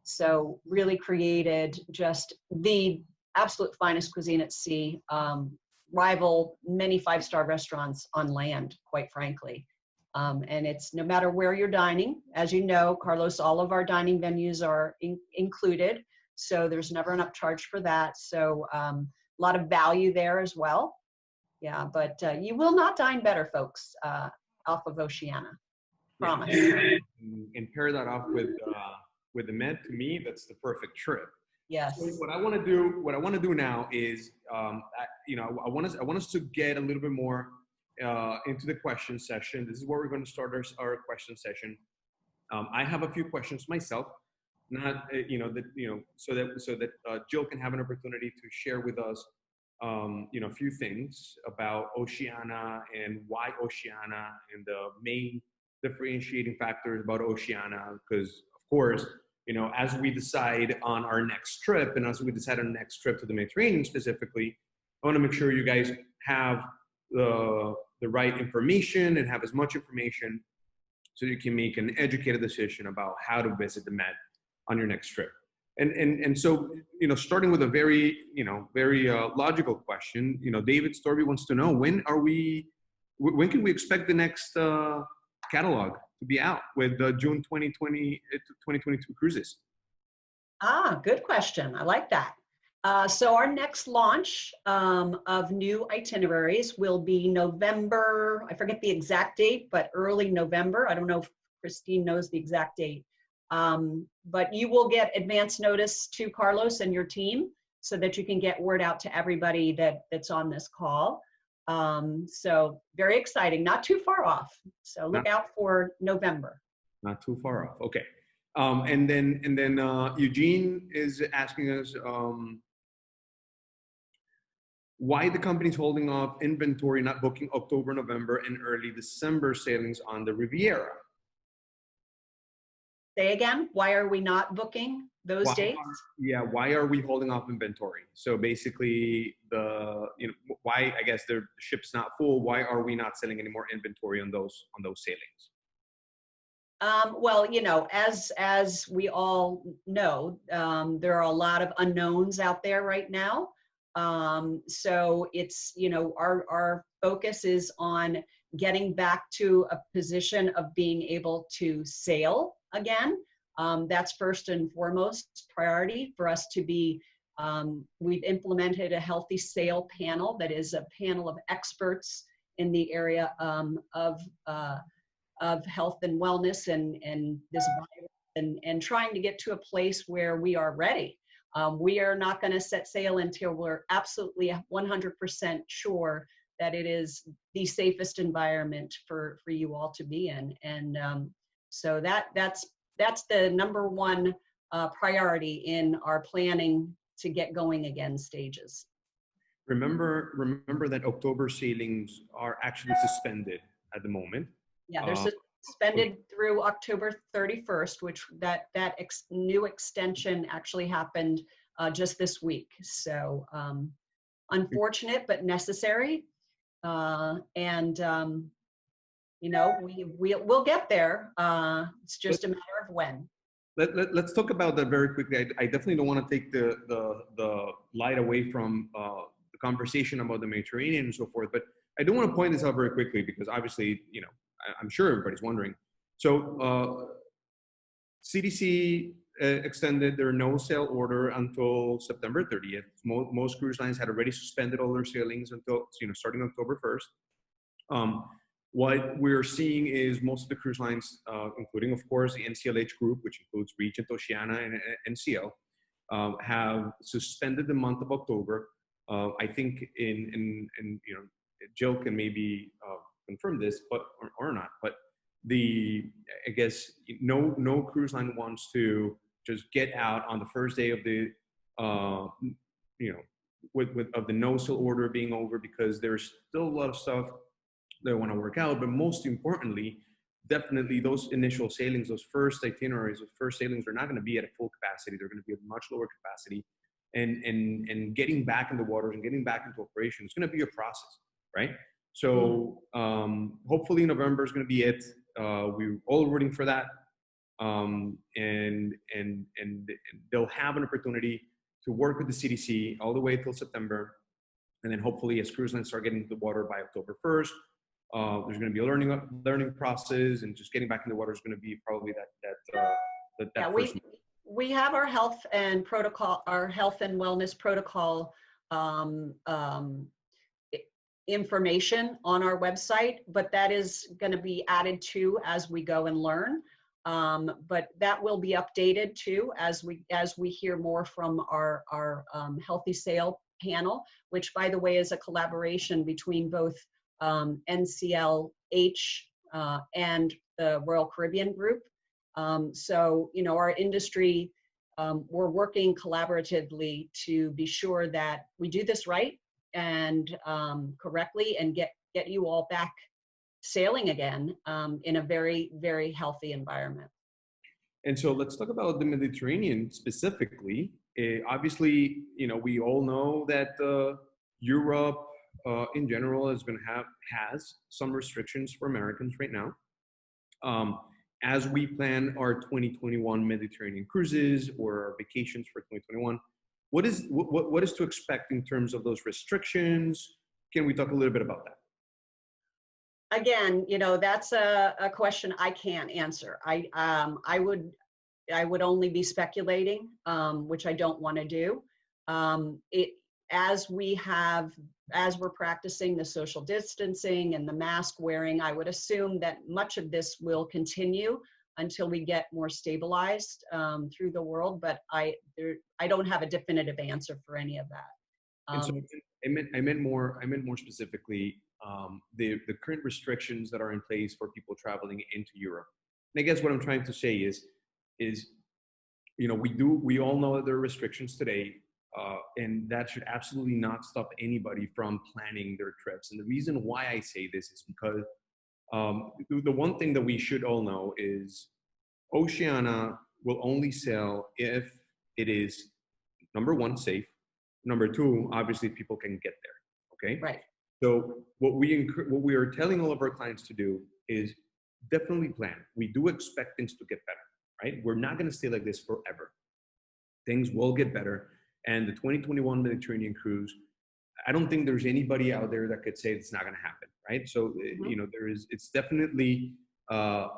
so really created just the absolute finest cuisine at sea, rival many five-star restaurants on land, quite frankly. And it's no matter where you're dining. As you know, Carlos, all of our dining venues are included, so there's never an upcharge for that. So a lot of value there as well. Yeah, but you will not dine better, folks, off of Oceania. Promise. And pair that off with the Med. To me, that's the perfect trip. Yes. So what I want to do now is, I want us to get a little bit more into the question session. This is where we're going to start our question session. I have a few questions myself, not so that Jill can have an opportunity to share with us, a few things about Oceania and why Oceania and the main differentiating factors about Oceania. Because of course, as we decide on our next trip, and as we decide on the next trip to the Mediterranean specifically, I want to make sure you guys have the right information and have as much information so you can make an educated decision about how to visit the Med on your next trip. And so, starting with a very logical question, David Storby wants to know, when can we expect the next catalog to be out with the June 2022 cruises? Good question. I like that. So our next launch of new itineraries will be November, I forget the exact date, but early November. I don't know if Christine knows the exact date. But you will get advance notice to Carlos and your team so that you can get word out to everybody that's on this call. So very exciting, not too far off. So look out for November. Not too far off. Okay. And then Eugene is asking us why the company's holding off inventory, not booking October, November, and early December sailings on the Riviera. Say again, why are we not booking those dates? Why are we holding off inventory? So basically, why, I guess the ship's not full. Why are we not selling any more inventory on those sailings? Well, as we all know, there are a lot of unknowns out there right now. So it's, our focus is on getting back to a position of being able to sail again. That's first and foremost priority for us to be. We've implemented a healthy sail panel that is a panel of experts in the area of health and wellness and this virus, and trying to get to a place where we are ready. We are not going to set sail until we're absolutely 100% sure that it is the safest environment for you all to be in. And so that's the number one priority in our planning to get going again stages. Remember that October sailings are actually suspended at the moment. Yeah, they're suspended through October 31st, which that new extension actually happened just this week. So unfortunate, but necessary. We'll get there. It's just a matter of when. Let's talk about that very quickly. I definitely don't want to take the light away from the conversation about the Mediterranean and so forth, but I do want to point this out very quickly because obviously, I'm sure everybody's wondering. So CDC extended their no-sail order until September 30th. Most cruise lines had already suspended all their sailings until, starting October 1st. What we're seeing is most of the cruise lines, including, of course, the NCLH group, which includes Regent, Oceania, and NCL, have suspended the month of October. I think Jill can maybe confirm this, or not. But I guess no cruise line wants to just get out on the first day of the of the no-sail order being over, because there's still a lot of stuff they want to work out. But most importantly, definitely those initial sailings, those first itineraries, those first sailings are not going to be at a full capacity. They're going to be at much lower capacity, and getting back in the waters and getting back into operation is going to be a process, right? So hopefully November is going to be it. We're all rooting for that. And they'll have an opportunity to work with the CDC all the way till September. And then hopefully as cruise lines start getting into the water by October 1st, there's going to be a learning process, and just getting back in the water is going to be probably that Yeah, first. we have our health and wellness protocol information on our website, but that is going to be added to as we go and learn. But that will be updated too as we hear more from our Healthy Sail panel, which, by the way, is a collaboration between both NCLH and the Royal Caribbean Group. So, you know, our industry, we're working collaboratively to be sure that we do this right and correctly, and get you all back sailing again in a very, very healthy environment. And so let's talk about the Mediterranean specifically. Obviously, you know, we all know that Europe in general has some restrictions for Americans right now. As we plan our 2021 Mediterranean cruises or our vacations for 2021, what is to expect in terms of those restrictions? Can we talk a little bit about that? Again, you know, that's a question I can't answer. I would only be speculating, which I don't want to do. As we're practicing the social distancing and the mask wearing, I would assume that much of this will continue until we get more stabilized through the world. But I don't have a definitive answer for any of that. And so I meant more specifically the current restrictions that are in place for people traveling into Europe. And I guess what I'm trying to say is you know, we all know that there are restrictions today, and that should absolutely not stop anybody from planning their trips. And the reason why I say this is because the one thing that we should all know is Oceania will only sail if it is, number one, safe. Number two, obviously people can get there. Okay. Right. So what we are telling all of our clients to do is definitely plan. We do expect things to get better, right? We're not going to stay like this forever. Things will get better. And the 2021 Mediterranean cruise, I don't think there's anybody out there that could say it's not going to happen, right? So, you know, it's definitely, the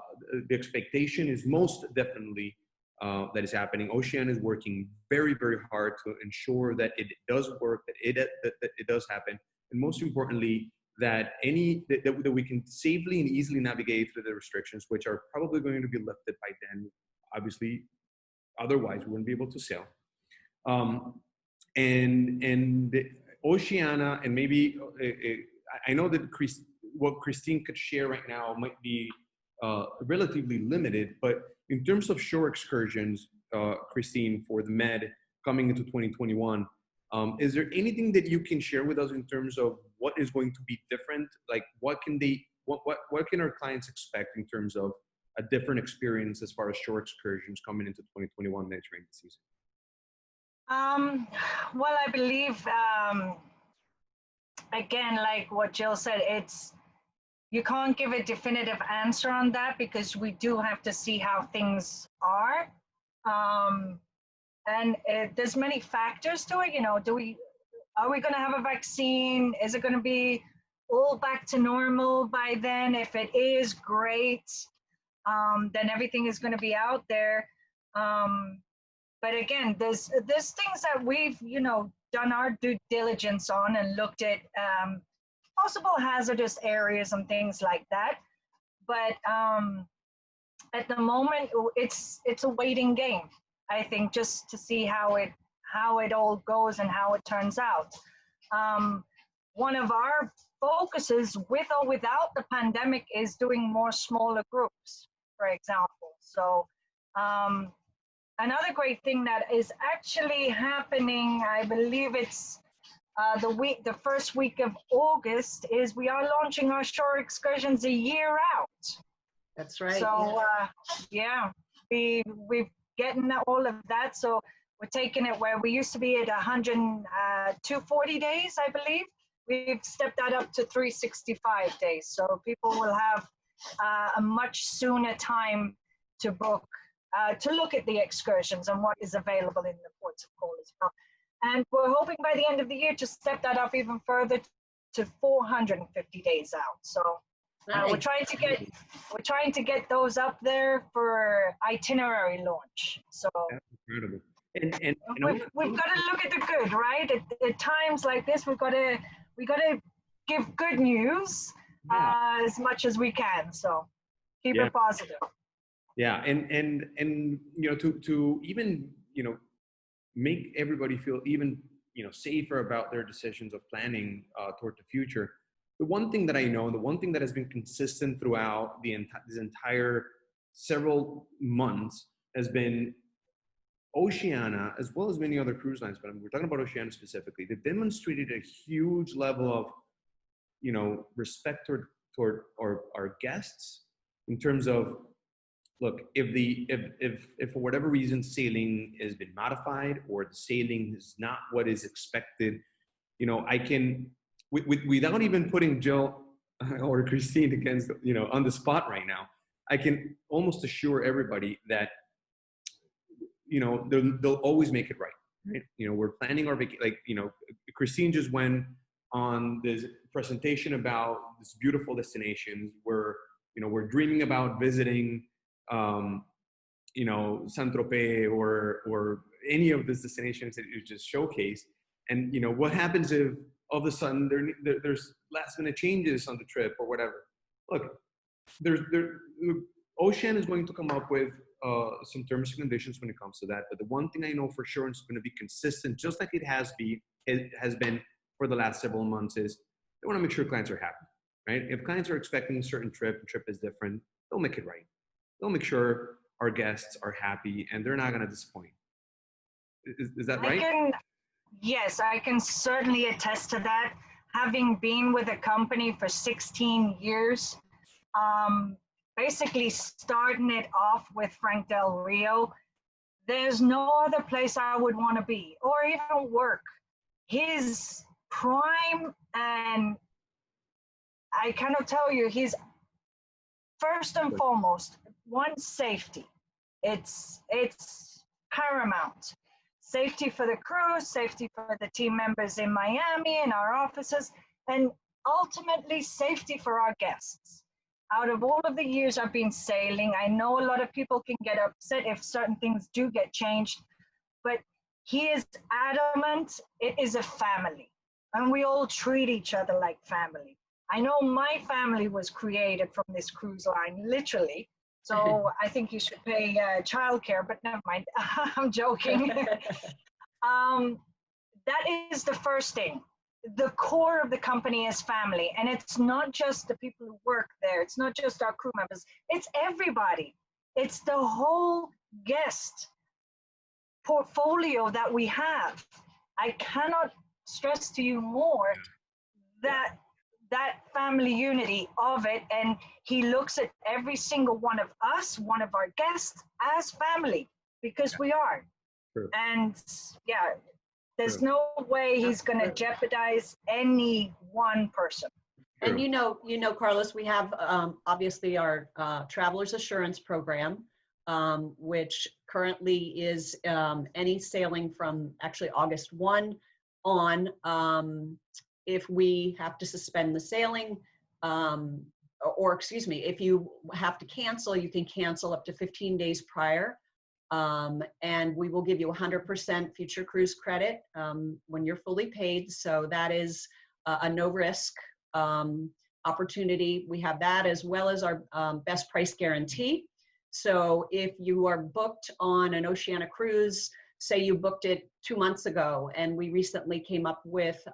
expectation is most definitely that is happening. Oceania is working very, very hard to ensure that it does work, that it does happen. And most importantly, that we can safely and easily navigate through the restrictions, which are probably going to be lifted by then. Obviously, otherwise we wouldn't be able to sail. And Oceania, and maybe I know that what Christine could share right now might be relatively limited, but in terms of shore excursions, Christine, for the Med coming into 2021, is there anything that you can share with us in terms of what is going to be different? Like what can our clients expect in terms of a different experience as far as shore excursions coming into 2021 Mediterranean season? Well, I believe, again, like what Jill said, you can't give a definitive answer on that because we do have to see how things are. And there's many factors to it. You know, are we going to have a vaccine? Is it going to be all back to normal by then? If it is, great. Then everything is going to be out there. But again, there's things that we've, you know, done our due diligence on and looked at possible hazardous areas and things like that. But at the moment, it's a waiting game, I think, just to see how it all goes and how it turns out. One of our focuses, with or without the pandemic, is doing more smaller groups, for example. So another great thing that is actually happening, I believe it's the first week of August, is we are launching our shore excursions a year out. That's right. So yeah, we've getting all of that. So we're taking it where we used to be at 240 days, I believe. we've stepped that up to 365 days. So people will have a much sooner time to book, to look at the excursions and what is available in the ports of call as well. And we're hoping by the end of the year to step that up even further to 450 days out. So we're trying to get those up there for itinerary launch. So That's incredible. And we've got to look at the good, right? At times like this, we got to give good news as much as we can. So keep it positive. Yeah, and you know, to even, you know, make everybody feel even, you know, safer about their decisions of planning toward the future. The one thing that I know, and the one thing that has been consistent throughout this entire several months has been Oceania, as well as many other cruise lines, but we're talking about Oceania specifically. They've demonstrated a huge level of, you know, respect toward our guests in terms of, look, if for whatever reason sailing has been modified or the sailing is not what is expected, you know, I can, without even putting Jill or Christine against, you know, on the spot right now, I can almost assure everybody that, you know, they'll always make it right. Right? You know, we're planning our vacation. Like, you know, Christine just went on this presentation about this beautiful destinations where, you know, we're dreaming about visiting, you know, Saint-Tropez or any of these destinations that you just showcased. And, you know, what happens if all of a sudden there's last minute changes on the trip or whatever? Look, Ocean is going to come up with some terms and conditions when it comes to that. But the one thing I know for sure is going to be consistent, just like it has been for the last several months, is they want to make sure clients are happy, right? If clients are expecting a certain trip, the trip is different, they'll make it right. They'll make sure our guests are happy and they're not going to disappoint. Is that right? Yes, I can certainly attest to that. Having been with a company for 16 years, basically starting it off with Frank Del Rio, there's no other place I would want to be or even work. His prime, and I cannot tell you, he's first and foremost, one, safety. It's paramount. Safety for the crew, safety for the team members in Miami and our offices, and ultimately safety for our guests. Out of all of the years I've been sailing, I know a lot of people can get upset if certain things do get changed, but he is adamant it is a family, and we all treat each other like family. I know my family was created from this cruise line, literally. So I think you should pay childcare, but never mind. I'm joking. That is the first thing. The core of the company is family, and it's not just the people who work there. It's not just our crew members. It's everybody. It's the whole guest portfolio that we have. I cannot stress to you more that family unity of it, and he looks at every single one of us, one of our guests, as family, because we are. True. And yeah, there's no way he's going to jeopardize any one person. And you know, Carlos, we have obviously our Traveler's Assurance Program, which currently is any sailing from actually August 1 on. If we have to suspend the sailing, or excuse me, if you have to cancel, you can cancel up to 15 days prior. And we will give you 100% future cruise credit when you're fully paid. So that is a no risk opportunity. We have that as well as our best price guarantee. So if you are booked on an Oceania cruise, say you booked it 2 months ago, and we recently came up with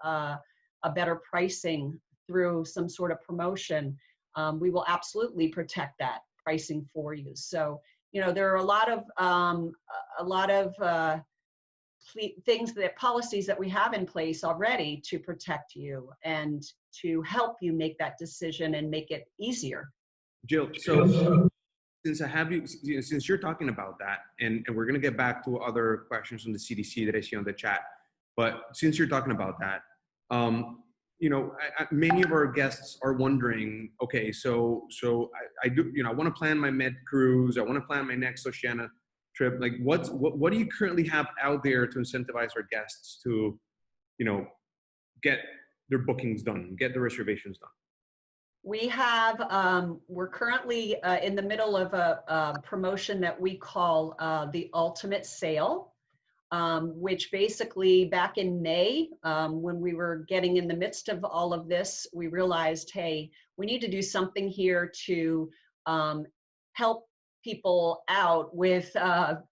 a better pricing through some sort of promotion, we will absolutely protect that pricing for you. So, you know, there are a lot of things, that policies that we have in place already to protect you and to help you make that decision and make it easier. Jill, so since I have you, since you're talking about that, and we're going to get back to other questions from the CDC that I see on the chat, but since you're talking about that, many of our guests are wondering, okay, so I do, I want to plan my Med cruise. I want to plan my next Oceania trip. Like what do you currently have out there to incentivize our guests to, get their bookings done, get the reservations done? We have, we're currently in the middle of a promotion that we call the Ultimate Sale, which basically back in May, when we were getting in the midst of all of this, we realized, hey, we need to do something here to help people out with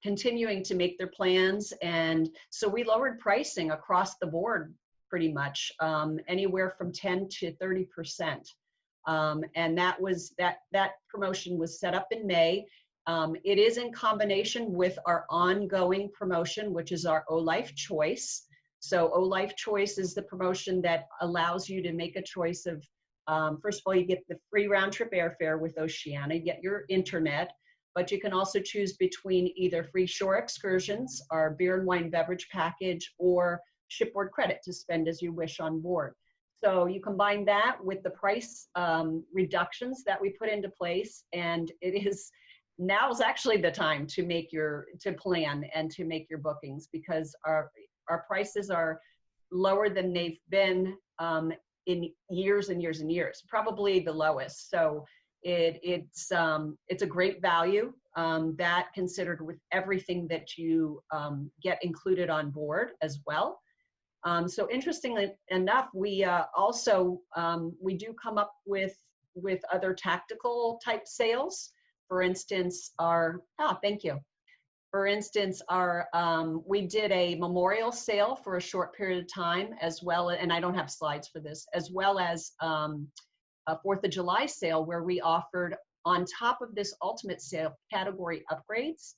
continuing to make their plans. And so we lowered pricing across the board pretty much, anywhere from 10 to 30%. And that promotion was set up in May. It is in combination with our ongoing promotion, which is our O-Life Choice. So O-Life Choice is the promotion that allows you to make a choice of, first of all, you get the free round trip airfare with Oceania, you get your internet, but you can also choose between either free shore excursions, our beer and wine beverage package, or shipboard credit to spend as you wish on board. So you combine that with the price reductions that we put into place, and now's actually the time to plan and to make your bookings, because our prices are lower than they've been in years and years and years, probably the lowest. So it's a great value that considered with everything that you get included on board as well. So interestingly enough, we also, we do come up with other tactical type sales. For instance, thank you. For instance, we did a memorial sale for a short period of time, as well, and I don't have slides for this, as well as a 4th of July sale where we offered, on top of this ultimate sale, category upgrades.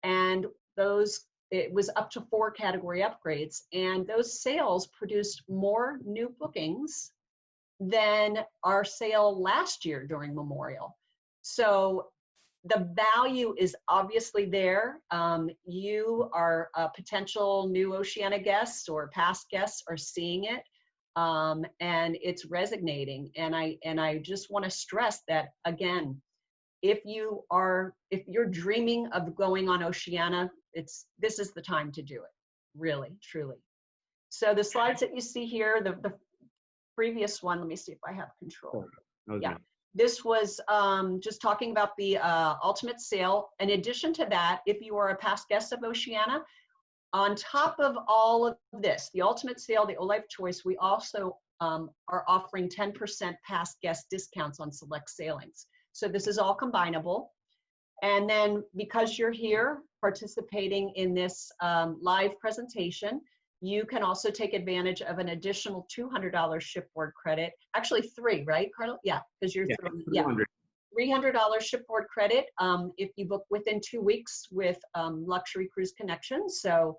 And it was up to 4 category upgrades, and those sales produced more new bookings than our sale last year during Memorial. So the value is obviously there. You are a potential new Oceania guests or past guests are seeing it, and it's resonating. And I just want to stress that again. If you're dreaming of going on Oceania, this is the time to do it, really, truly. So the slides that you see here, the previous one, let me see if I have control. Yeah, this was just talking about the ultimate sale. In addition to that, if you are a past guest of Oceania, on top of all of this, the ultimate sale, the O-Life Choice, we also are offering 10% past guest discounts on select sailings. So this is all combinable. And then because you're here participating in this live presentation, you can also take advantage of an additional $200 shipboard credit. Actually 3, right, Carlo? Yeah, because you're $300 shipboard credit if you book within 2 weeks with Luxury Cruise Connections. So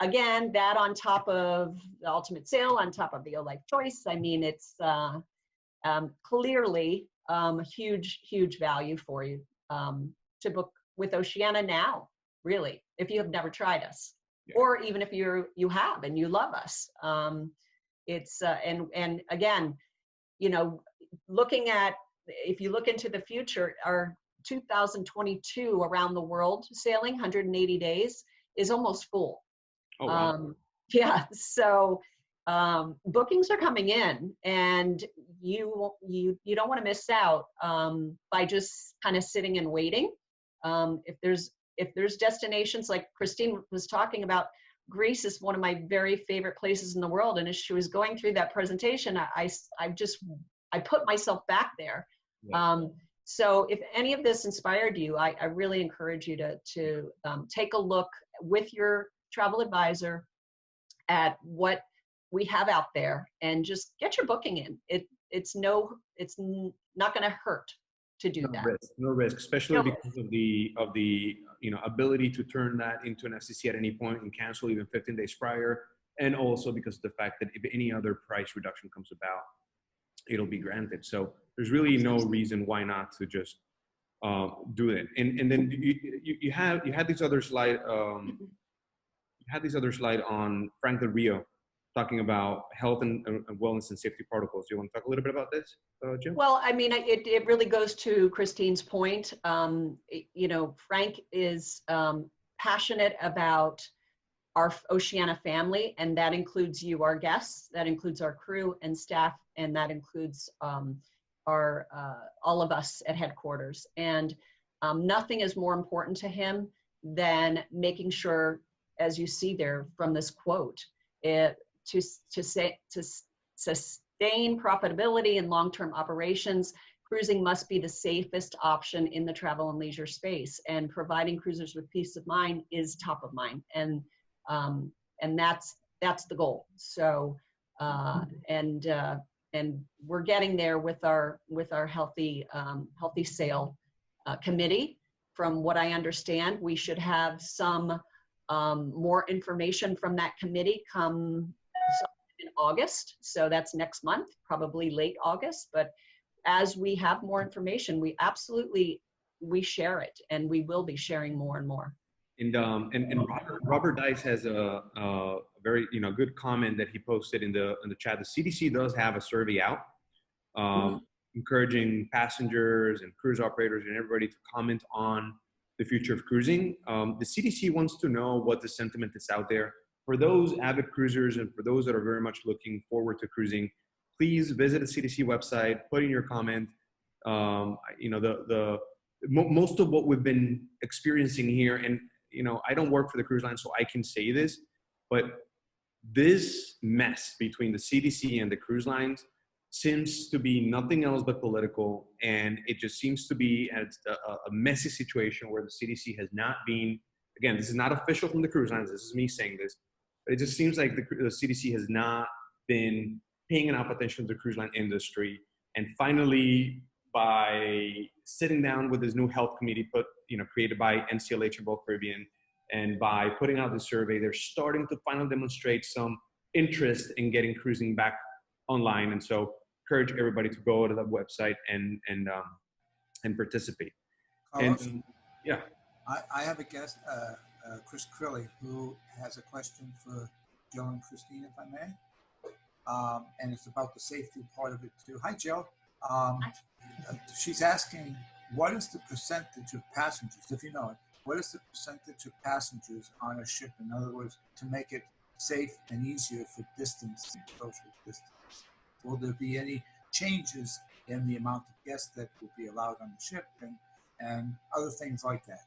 again, that on top of the ultimate sale, on top of the O-Life Choice, I mean, it's clearly huge, huge value for you to book with Oceania now, really, if you have never tried us, or even if you have and you love us. It's and again, looking at, if you look into the future, our 2022 around the world sailing 180 days is almost full. Oh, wow. Yeah, so bookings are coming in, and you don't want to miss out by just kind of sitting and waiting. If there's destinations like Christine was talking about, Greece is one of my very favorite places in the world, and as she was going through that presentation, I put myself back there. Yeah. So if any of this inspired you, I really encourage you to take a look with your travel advisor at what we have out there and just get your booking in. It's not going to hurt to do that. No risk, especially because of the ability to turn that into an FCC at any point and cancel even 15 days prior, and also because of the fact that if any other price reduction comes about, it'll be granted. So there's really no reason why not to just do it. And then you had this other slide. You had this other slide on Frank Del Rio. talking about health and wellness and safety protocols. Do you want to talk a little bit about this, Jim? Well, I mean, it really goes to Christine's point. You know, Frank is passionate about our Oceania family, and that includes you, our guests, that includes our crew and staff, and that includes our all of us at headquarters. And nothing is more important to him than making sure, as you see there from this quote, to sustain profitability and long-term operations, cruising must be the safest option in the travel and leisure space, and providing cruisers with peace of mind is top of mind. And that's the goal. So and we're getting there with our healthy sail committee. From what I understand, we should have some more information from that committee come in August. So that's next month, probably late August. But as we have more information, we share it, and we will be sharing more and more. And Robert Dice has a very good comment that he posted in the chat. The CDC does have a survey out, encouraging passengers and cruise operators and everybody to comment on the future of cruising. The CDC wants to know what the sentiment is out there. For those avid cruisers and for those that are very much looking forward to cruising, please visit the CDC website, put in your comment. Most of what we've been experiencing here, and I don't work for the cruise line, so I can say this, but this mess between the CDC and the cruise lines seems to be nothing else but political, and it just seems to be a messy situation where the CDC has not been, again, this is not official from the cruise lines, this is me saying this, but it just seems like the CDC has not been paying enough attention to the cruise line industry. And finally, by sitting down with this new health committee created by NCLH and Gulf Caribbean, and by putting out the survey, they're starting to finally demonstrate some interest in getting cruising back online. And so encourage everybody to go to the website and participate. Carlos, And yeah. I have a guest, Chris Crilly, who has a question for Joe and Christine, if I may. And it's about the safety part of it too. Hi, Joe. She's asking, what is the percentage of passengers, if you know it, what is the percentage of passengers on a ship? In other words, to make it safe and easier for distancing, social distance. Will there be any changes in the amount of guests that will be allowed on the ship and other things like that?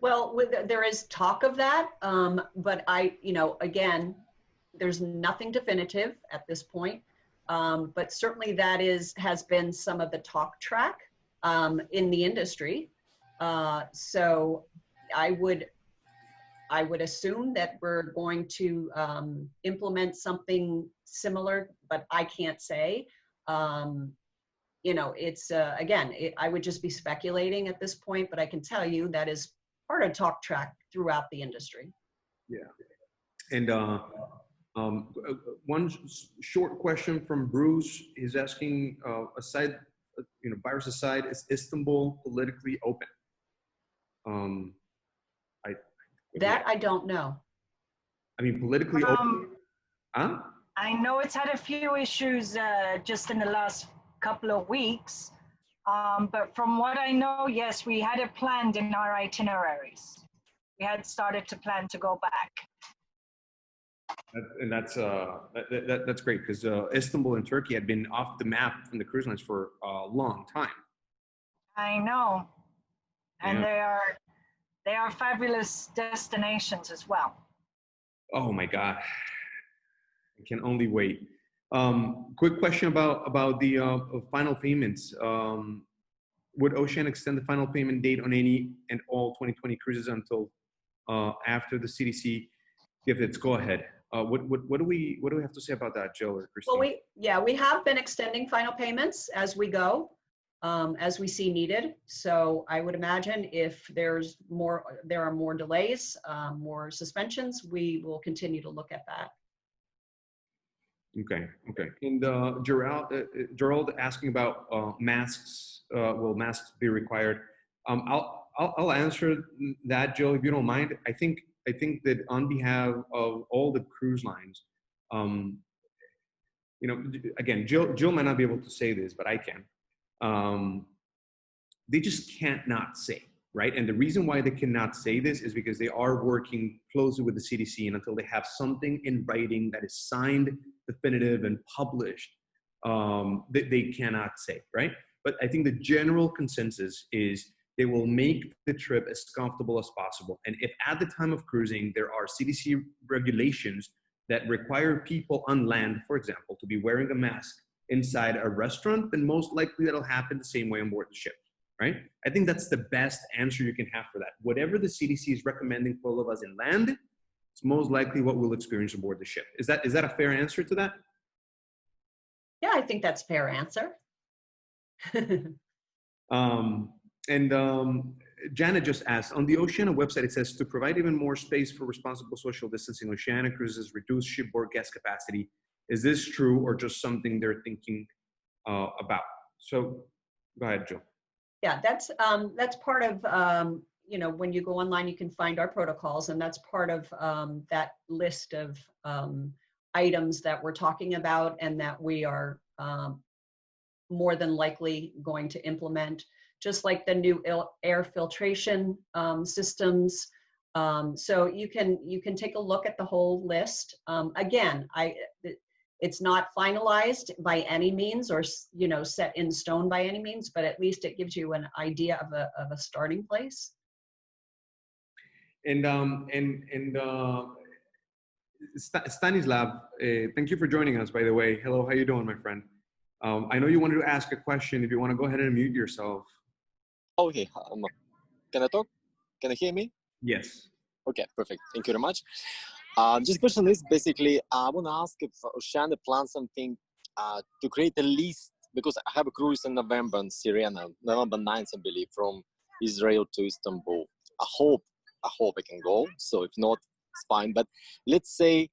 Well, there is talk of that, but again, there's nothing definitive at this point. But certainly that has been some of the talk track in the industry. So I would assume that we're going to implement something similar, but I can't say. It's again, I would just be speculating at this point, but I can tell you that is part of talk track throughout the industry. Yeah, and one short question from Bruce. He's asking, aside, virus aside, is Istanbul politically open? I don't know. I mean, politically open. Huh? I know it's had a few issues just in the last couple of weeks. But from what I know, yes, we had it planned in our itineraries. We had started to plan to go back. That's great, because Istanbul and Turkey had been off the map from the cruise lines for a long time. I know, and Yeah. they are fabulous destinations as well. Oh my God, I can only wait. Quick question about the final payments. Would Oceania extend the final payment date on any and all 2020 cruises until after the CDC gives its go ahead? What do we have to say about that, Jill or Christine? Well, we have been extending final payments as we go, as we see needed. So I would imagine if there are more delays, more suspensions, we will continue to look at that. Okay. And Gerald asking about masks. Will masks be required? I'll answer that, Jill, if you don't mind. I think that on behalf of all the cruise lines, You know, again, Jill might not be able to say this, but I can. They just can't not say, right? And the reason why they cannot say this is because they are working closely with the CDC, and until they have something in writing that is signed, definitive, and published, they cannot say, right? But I think the general consensus is they will make the trip as comfortable as possible. And if at the time of cruising, there are CDC regulations that require people on land, for example, to be wearing a mask inside a restaurant, then most likely that'll happen the same way on board the ship, right? I think that's the best answer you can have for that. Whatever the CDC is recommending for all of us in land, it's most likely what we'll experience aboard the ship. Is that a fair answer to that? Yeah, I think that's a fair answer. Janet just asked, on the Oceania website, it says to provide even more space for responsible social distancing, Oceania cruises reduce shipboard guest capacity. Is this true or just something they're thinking about? So go ahead, Jill. Yeah, that's part of, you know, when you go online, you can find our protocols, and that's part of that list of items that we're talking about and that we are more than likely going to implement, just like the new air filtration systems. So you can take a look at the whole list. Again, it's not finalized by any means or, you know, set in stone by any means, but at least it gives you an idea of a starting place. And Stanislav, thank you for joining us, by the way. Hello, how you doing, my friend? I know you wanted to ask a question. If you want to go ahead and mute yourself. Okay, can I talk? Can you hear me? Yes. Okay, perfect. Thank you very much. Just question is basically, I want to ask if Oceania plans something to create a list, because I have a cruise in November in Sirena, November 9th, I believe, from Israel to Istanbul. I hope I can go. So if not, it's fine. But let's say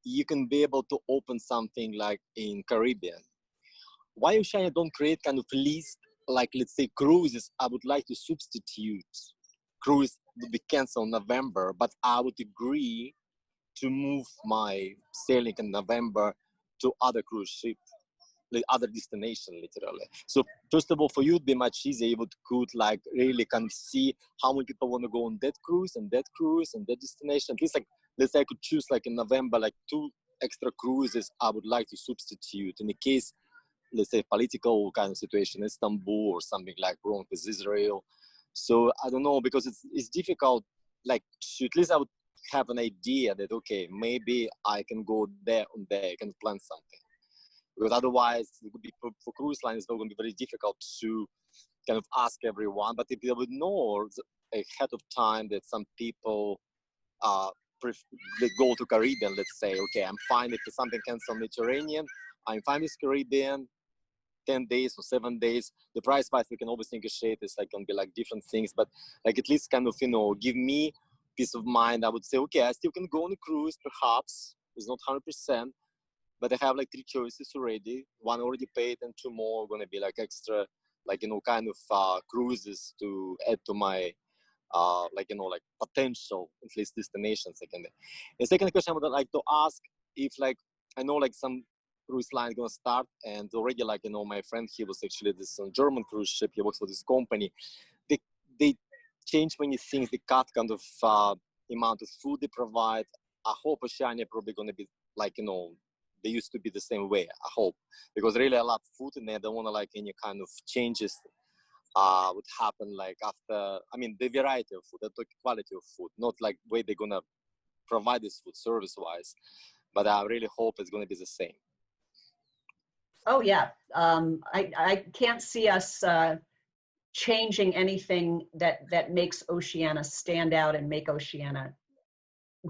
you can be able to open something like in Caribbean. Why Oceania don't create kind of list, like let's say cruises I would like to substitute? Cruise would be canceled in November, but I would agree to move my sailing in November to other cruise ship, like other destination, literally. So first of all, for you, it'd be much easier. You could like really kind of see how many people want to go on that cruise and that cruise and that destination. At least like, let's say I could choose like in November, like 2 extra cruises I would like to substitute in the case, let's say political kind of situation, Istanbul or something like wrong with Israel. So I don't know, because it's difficult, like at least I would have an idea that, okay, maybe I can go there on there, I can plan something. Because otherwise it would be for cruise lines, it's going to be very difficult to kind of ask everyone. But if they would know ahead of time that some people they go to Caribbean, let's say, okay, I'm fine if something cancel Mediterranean, I'm fine with Caribbean, 10 days or 7 days. The price wise we can always negotiate. It's like can be like different things, but like at least kind of, you know, give me peace of mind. I would say, okay, I still can go on a cruise, perhaps it's not 100%, but I have like 3 choices already. 1 already paid and 2 more are gonna be like extra, like, you know, kind of cruises to add to my like, you know, like potential at least destinations. The second question I would like to ask, if like I know like some cruise line gonna start, and already like, you know, my friend, he was actually this German cruise ship, he works for this company. They change many things, they cut kind of amount of food they provide. I hope Oceania probably gonna be like, you know, they used to be the same way, I hope, because really a lot of food in there. I don't want to like any kind of changes would happen like after, I mean, the variety of food, the quality of food, not like way they're gonna provide this food service wise, but I really hope it's gonna be the same. Oh yeah, I can't see us changing anything that makes Oceania stand out and make Oceania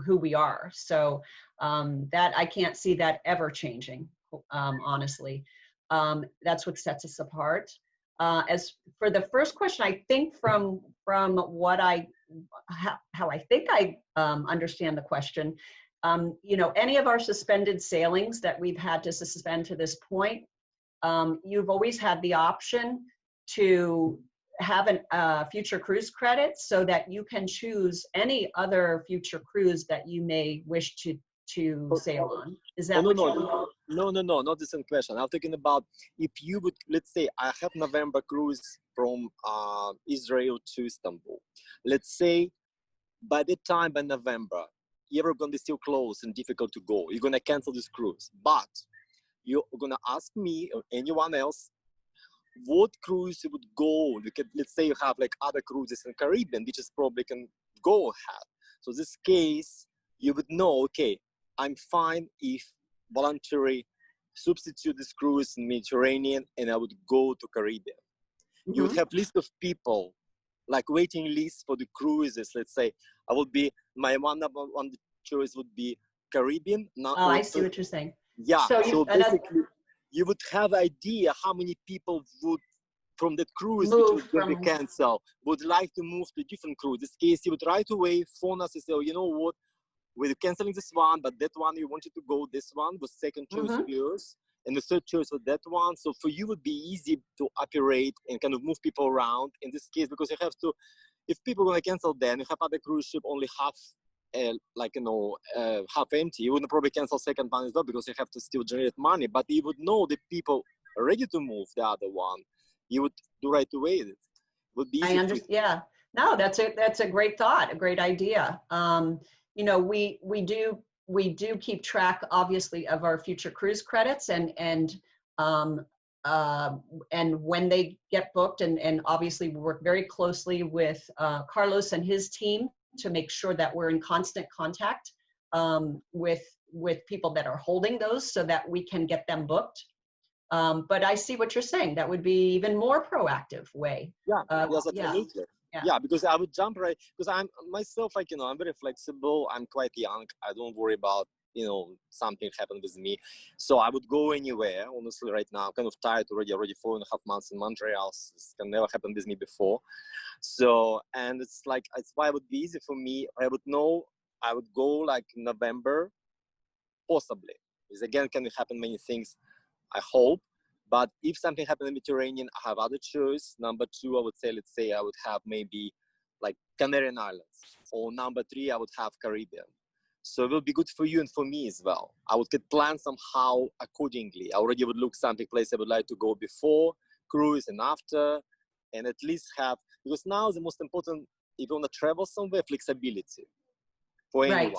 who we are. So that I can't see that ever changing, honestly. That's what sets us apart. As for the first question, I think from what how I think I understand the question, you know, any of our suspended sailings that we've had to suspend to this point, you've always had the option to have a future cruise credit so that you can choose any other future cruise that you may wish to to sail on. Is Oh, that no, what no, you're not the same question. I'm talking about if you would, let's say I have November cruise from Israel to Istanbul. Let's say by November, Europe gonna be still closed and difficult to go. You're gonna cancel this cruise, but you're gonna ask me or anyone else what cruise you would go. You could, let's say you have like other cruises in Caribbean, which is probably can go ahead. So this case, you would know, okay, I'm fine if voluntary substitute this cruise in Mediterranean and I would go to Caribbean. You would have list of people, like waiting list for the cruises. Let's say I would be, my one choice would be Caribbean. Now, I see what you're saying. yeah, So, so basically you would have idea how many people would from that cruise which was going to be canceled would like to move to different cruise. In this case, you would right away phone us and say, oh, you know what, we're canceling this one, but that one you wanted to go, this one was second choice of yours, and the third choice was that one. So for you, it would be easy to operate and kind of move people around in this case, because you have to, if people are going to cancel, then you have other cruise ship only half, half empty. You wouldn't probably cancel second one as well because you have to still generate money, but you would know the people are ready to move the other one. You would do right away. It would be easy. I understand. Yeah. No, that's a great thought, a great idea. You know, we do keep track, obviously, of our future cruise credits and when they get booked, and obviously we work very closely with Carlos and his team to make sure that we're in constant contact with people that are holding those so that we can get them booked. But I see what you're saying. That would be even more proactive way. Yeah, yes, absolutely. Yeah, because I would jump right, because I'm myself, like, you know, I'm very flexible. I'm quite young. I don't worry about, you know, something happened with me. So I would go anywhere, honestly, right now. I'm kind of tired already 4.5 months in Montreal. This can never happen with me before. So, and it's like, it's why it would be easy for me. I would know I would go like November, possibly. Because again, can happen many things, I hope. But if something happened in the Mediterranean, I have other choice. Number two, I would say, let's say I would have maybe like Canarian Islands. Or number three, I would have Caribbean. So it will be good for you and for me as well. I would get planned somehow accordingly. I already would look something place I would like to go before cruise and after, and at least have, because now the most important, if you want to travel somewhere, flexibility for anyone.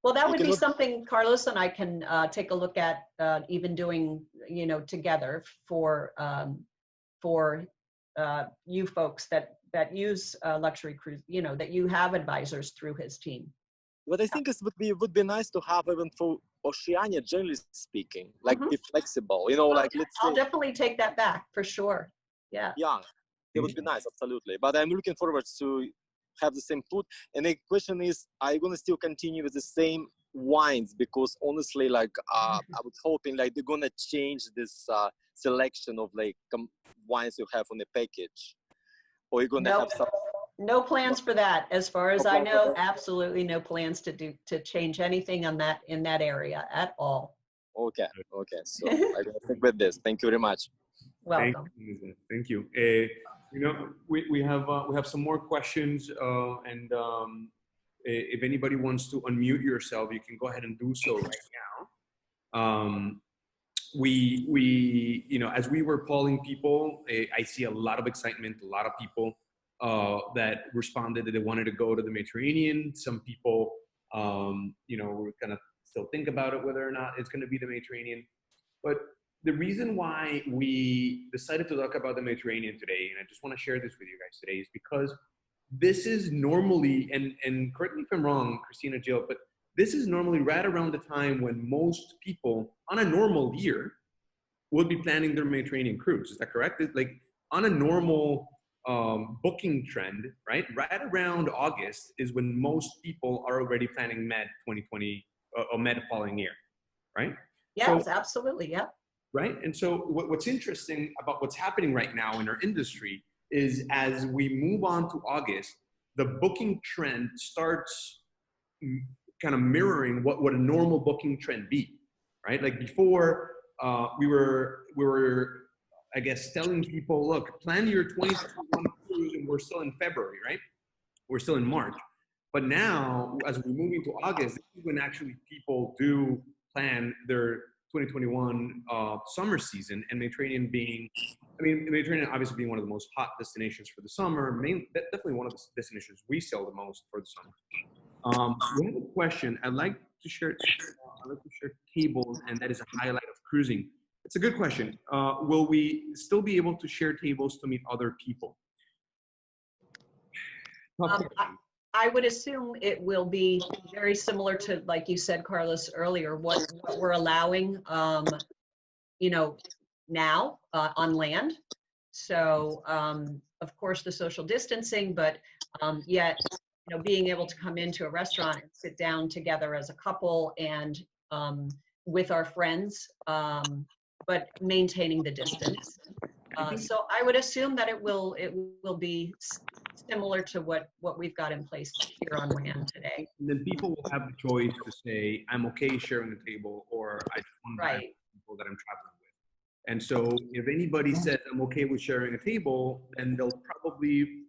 Well, that would be something Carlos and I can take a look at, even doing, you know, together for you folks that use luxury cruise, you know, that you have advisors through his team. What I think is would be nice to have even for Oceania, generally speaking, like be flexible, you know, well, like let's say. I'll definitely take that back for sure. Yeah. Yeah, it would be nice, absolutely. But I'm looking forward to have the same food. And the question is, are you going to still continue with the same wines? Because honestly, like I was hoping like they're going to change this selection of like wines you have on the package, or you're going to have some. No plans for that, as far as I know. Absolutely no plans to change anything on that in that area at all. Okay. So I'm gonna stick with this. Thank you very much. Welcome. Thank you. You know, we have some more questions, and if anybody wants to unmute yourself, you can go ahead and do so right now. We you know, as we were polling people, I see a lot of excitement, a lot of people that responded that they wanted to go to the Mediterranean. Some people, you know, were gonna still think about it, whether or not it's gonna be the Mediterranean. But the reason why we decided to talk about the Mediterranean today, and I just want to share this with you guys today, is because this is normally, and correct me if I'm wrong, Christina, Jill, but this is normally right around the time when most people on a normal year would be planning their Mediterranean cruise. Is that correct? It's like on a normal booking trend, right? Right around August is when most people are already planning Med 2020 or Med following year, right? Yes, so, absolutely, yeah. Right, and so what's interesting about what's happening right now in our industry is as we move on to August, the booking trend starts kind of mirroring what would a normal booking trend be, right? Like before, we were I guess telling people, look, plan your 2021 cruise, and we're still in February, right? We're still in March. But now, as we move into August, this is when actually people do plan their 2021 summer season, and Mediterranean being, I mean, Mediterranean obviously being one of the most hot destinations for the summer, definitely one of the destinations we sell the most for the summer. We have a question. I'd like to share tables, and that is a highlight of cruising. It's a good question. Will we still be able to share tables to meet other people? I would assume it will be very similar to, like you said, Carlos, earlier, what we're allowing, now on land. So, of course, the social distancing, but yet, being able to come into a restaurant and sit down together as a couple and with our friends, but maintaining the distance. So I would assume that it will be similar to what we've got in place here on land today. And then people will have the choice to say, I'm okay sharing the table, or I just want to Right. people that I'm traveling with. And so if anybody says I'm okay with sharing a table, then they'll probably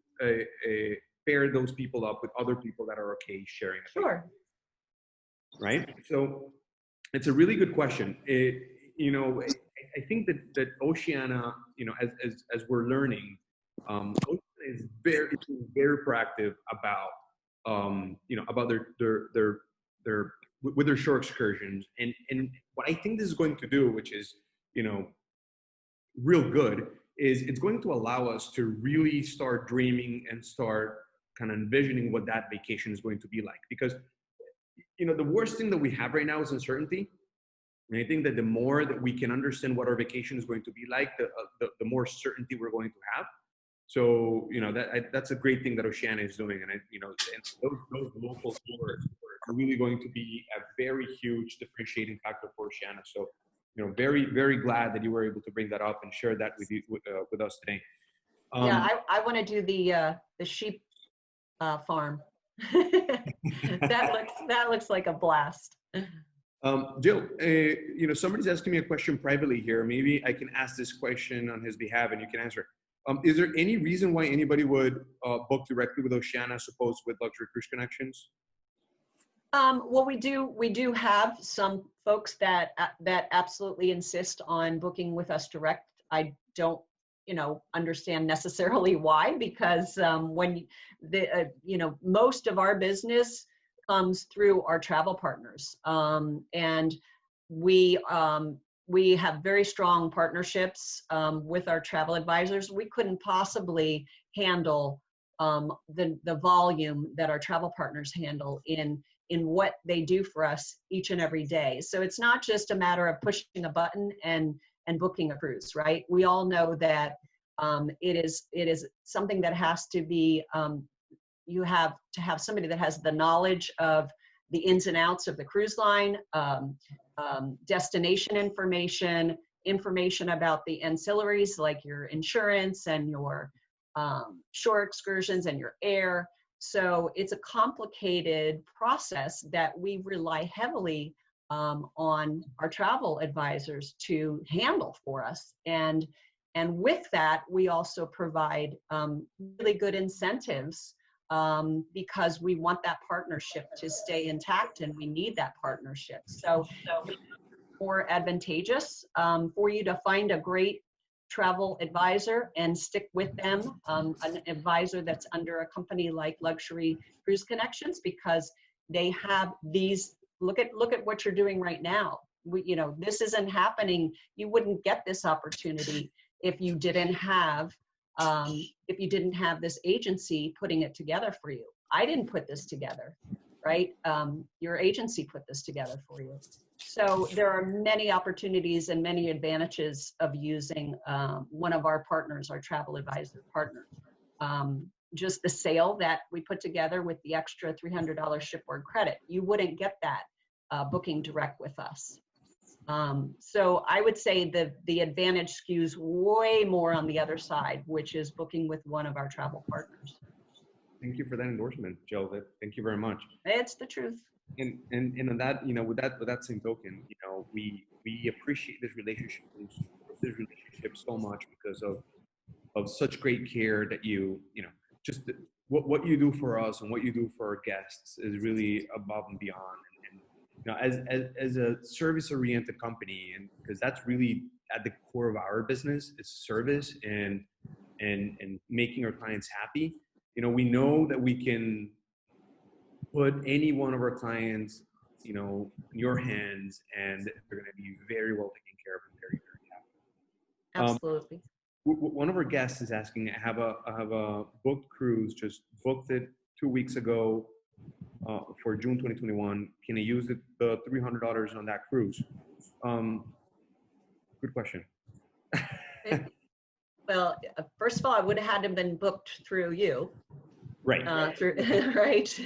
pair those people up with other people that are okay sharing a table. Sure. Right? So it's a really good question. I think that Oceania, as we're learning, Oceania is very proactive about, about their with their shore excursions. And what I think this is going to do, which is, real good, is it's going to allow us to really start dreaming and start kind of envisioning what that vacation is going to be like. Because, the worst thing that we have right now is uncertainty. And I think that the more that we can understand what our vacation is going to be like, the more certainty we're going to have. So, that's a great thing that Oceania is doing. And, those local tours are really going to be a very huge differentiating factor for Oceania. So, very, very glad that you were able to bring that up and share that with us today. Yeah, I want to do the sheep farm. That looks like a blast. Jill, somebody's asking me a question privately here. Maybe I can ask this question on his behalf and you can answer. Is there any reason why anybody would book directly with Oceania as opposed with Luxury Cruise Connections? Well, we do have some folks that absolutely insist on booking with us direct. I don't, understand necessarily why, because when most of our business comes through our travel partners, and we have very strong partnerships with our travel advisors. We couldn't possibly handle the volume that our travel partners handle in what they do for us each and every day. So it's not just a matter of pushing a button and booking a cruise, right? We all know that it is something that has to be, you have to have somebody that has the knowledge of the ins and outs of the cruise line, destination information about the ancillaries like your insurance and your shore excursions and your air. So it's a complicated process that we rely heavily on our travel advisors to handle for us. And with that, we also provide really good incentives because we want that partnership to stay intact and we need that partnership. So it's more advantageous for you to find a great travel advisor and stick with them, an advisor that's under a company like Luxury Cruise Connections, because they have these, look at what you're doing right now. This isn't happening. You wouldn't get this opportunity if you didn't have this agency putting it together for you. I didn't put this together, right? Your agency put this together for you. So there are many opportunities and many advantages of using one of our partners, our travel advisor partners. Just the sale that we put together with the extra $300 shipboard credit, you wouldn't get that booking direct with us. So I would say the advantage skews way more on the other side, which is booking with one of our travel partners. Thank you for that endorsement, Jill. Thank you very much. It's the truth. And on that, with that same token, we appreciate this relationship so much because of such great care that just what you do for us and what you do for our guests is really above and beyond. And you know, as a service-oriented company, and because that's really at the core of our business, is service and making our clients happy. You know, we know that we can put any one of our clients, you know, in your hands, and they're going to be very well taken care of and very, very happy. Absolutely. One of our guests is asking, I have a booked cruise, just booked it 2 weeks ago for June 2021. Can I use the $300 on that cruise? Good question. Well, first of all, I would have had to been booked through you. Right. Right.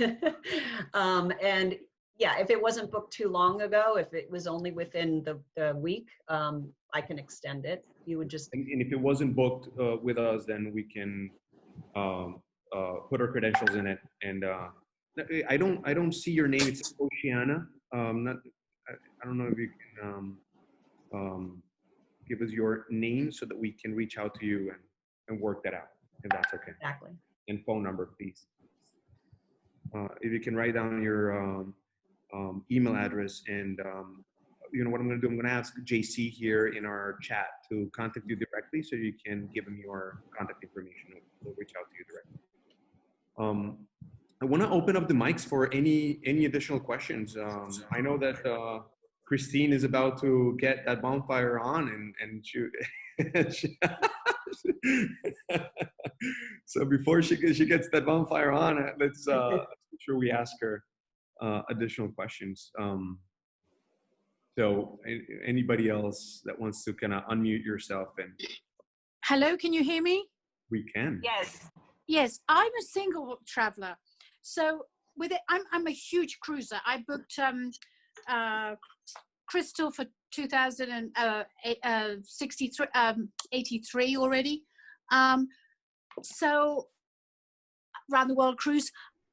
And yeah, if it wasn't booked too long ago, if it was only within the week, I can extend it. You would just. And if it wasn't booked with us, then we can put our credentials in it. And I don't see your name. It's Oceania. I don't know if you can give us your name so that we can reach out to you and work that out, if that's okay. Exactly. And phone number, please. If you can write down your email address, and you know what I'm going to do. I'm going to ask JC here in our chat to contact you directly, so you can give him your contact information. We'll reach out to you directly. I want to open up the mics for any additional questions. I know that Christine is about to get that bonfire on and shoot. So before she gets that bonfire on, let's make sure we ask her additional questions. So anybody else that wants to kind of unmute yourself, and hello, can you hear me? we can. Yes. Yes, I'm a single traveler. So with it, I'm a huge cruiser. I booked Crystal for 83 already. So round the world cruise.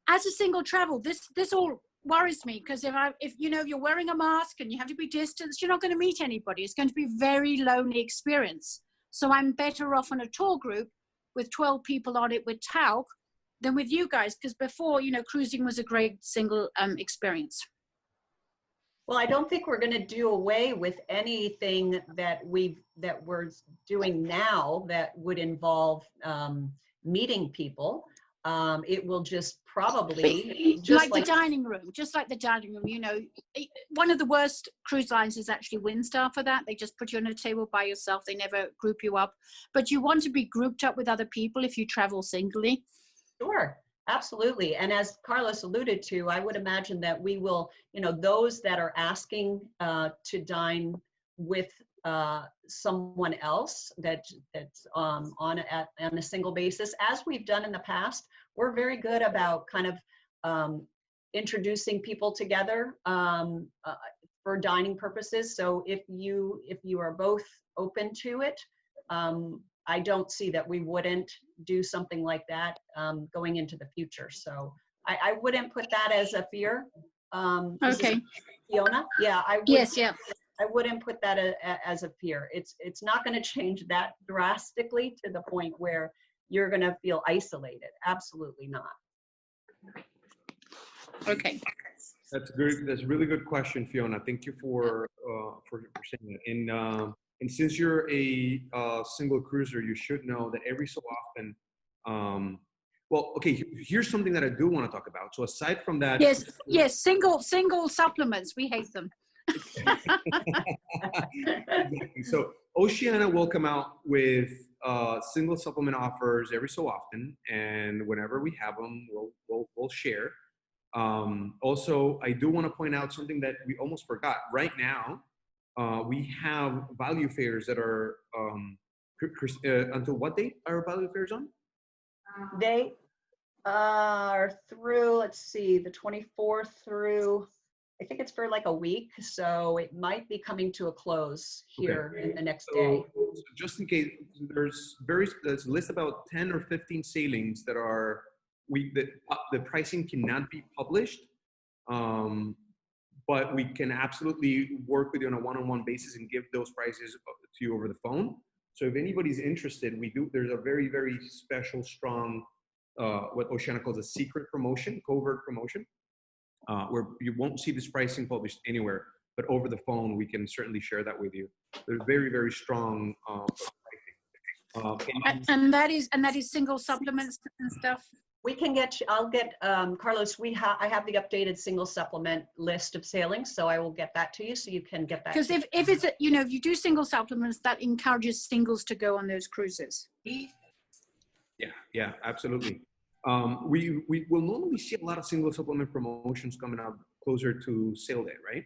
As a single travel, this all worries me, because if you know you're wearing a mask and you have to be distanced, you're not going to meet anybody. It's going to be a very lonely experience. So I'm better off on a tour group with 12 people on it with talc than with you guys, because before, you know, cruising was a great single experience. Well, I don't think we're going to do away with anything that we're doing now that would involve meeting people. It will just probably just like the dining room, you know, one of the worst cruise lines is actually Windstar for that. They just put you on a table by yourself. They never group you up, but you want to be grouped up with other people if you travel singly. Sure. Absolutely. And as Carlos alluded to, I would imagine that we will, you know, those that are asking to dine with someone else that's on a single basis, as we've done in the past, we're very good about kind of introducing people together for dining purposes. So if you are both open to it, I don't see that we wouldn't do something like that going into the future. So I wouldn't put that as a fear. Okay. Fiona? Yeah, I would, yes, yeah. I wouldn't put that as a fear. It's not going to change that drastically to the point where you're going to feel isolated. Absolutely not. Okay. That's good. That's a really good question, Fiona. Thank you for saying that. And since you're a single cruiser, you should know that every so often, well, okay, here's something that I do want to talk about. So aside from that. Yes, single supplements, we hate them. Exactly. So Oceania will come out with single supplement offers every so often, and whenever we have them, we'll share. Also, I do want to point out something that we almost forgot. Right now, we have value fairs that are until what date are value fairs on? They are through, let's see, the 24th through, I think it's for like a week. So it might be coming to a close here in the next day. So just in case, there's a list about 10 or 15 sailings that are, the pricing cannot be published. But we can absolutely work with you on a one-on-one basis and give those prices to you over the phone. So if anybody's interested, there's a very, very special, strong what Oceania calls a secret promotion, covert promotion, where you won't see this pricing published anywhere, but over the phone, we can certainly share that with you. They're very, very strong pricing. And that is single supplements and stuff. We can get, I'll get, Carlos, I have the updated single supplement list of sailings, so I will get that to you so you can get that. Because if it's, if you do single supplements, that encourages singles to go on those cruises. Yeah, absolutely. We will normally see a lot of single supplement promotions coming out closer to sale day, right?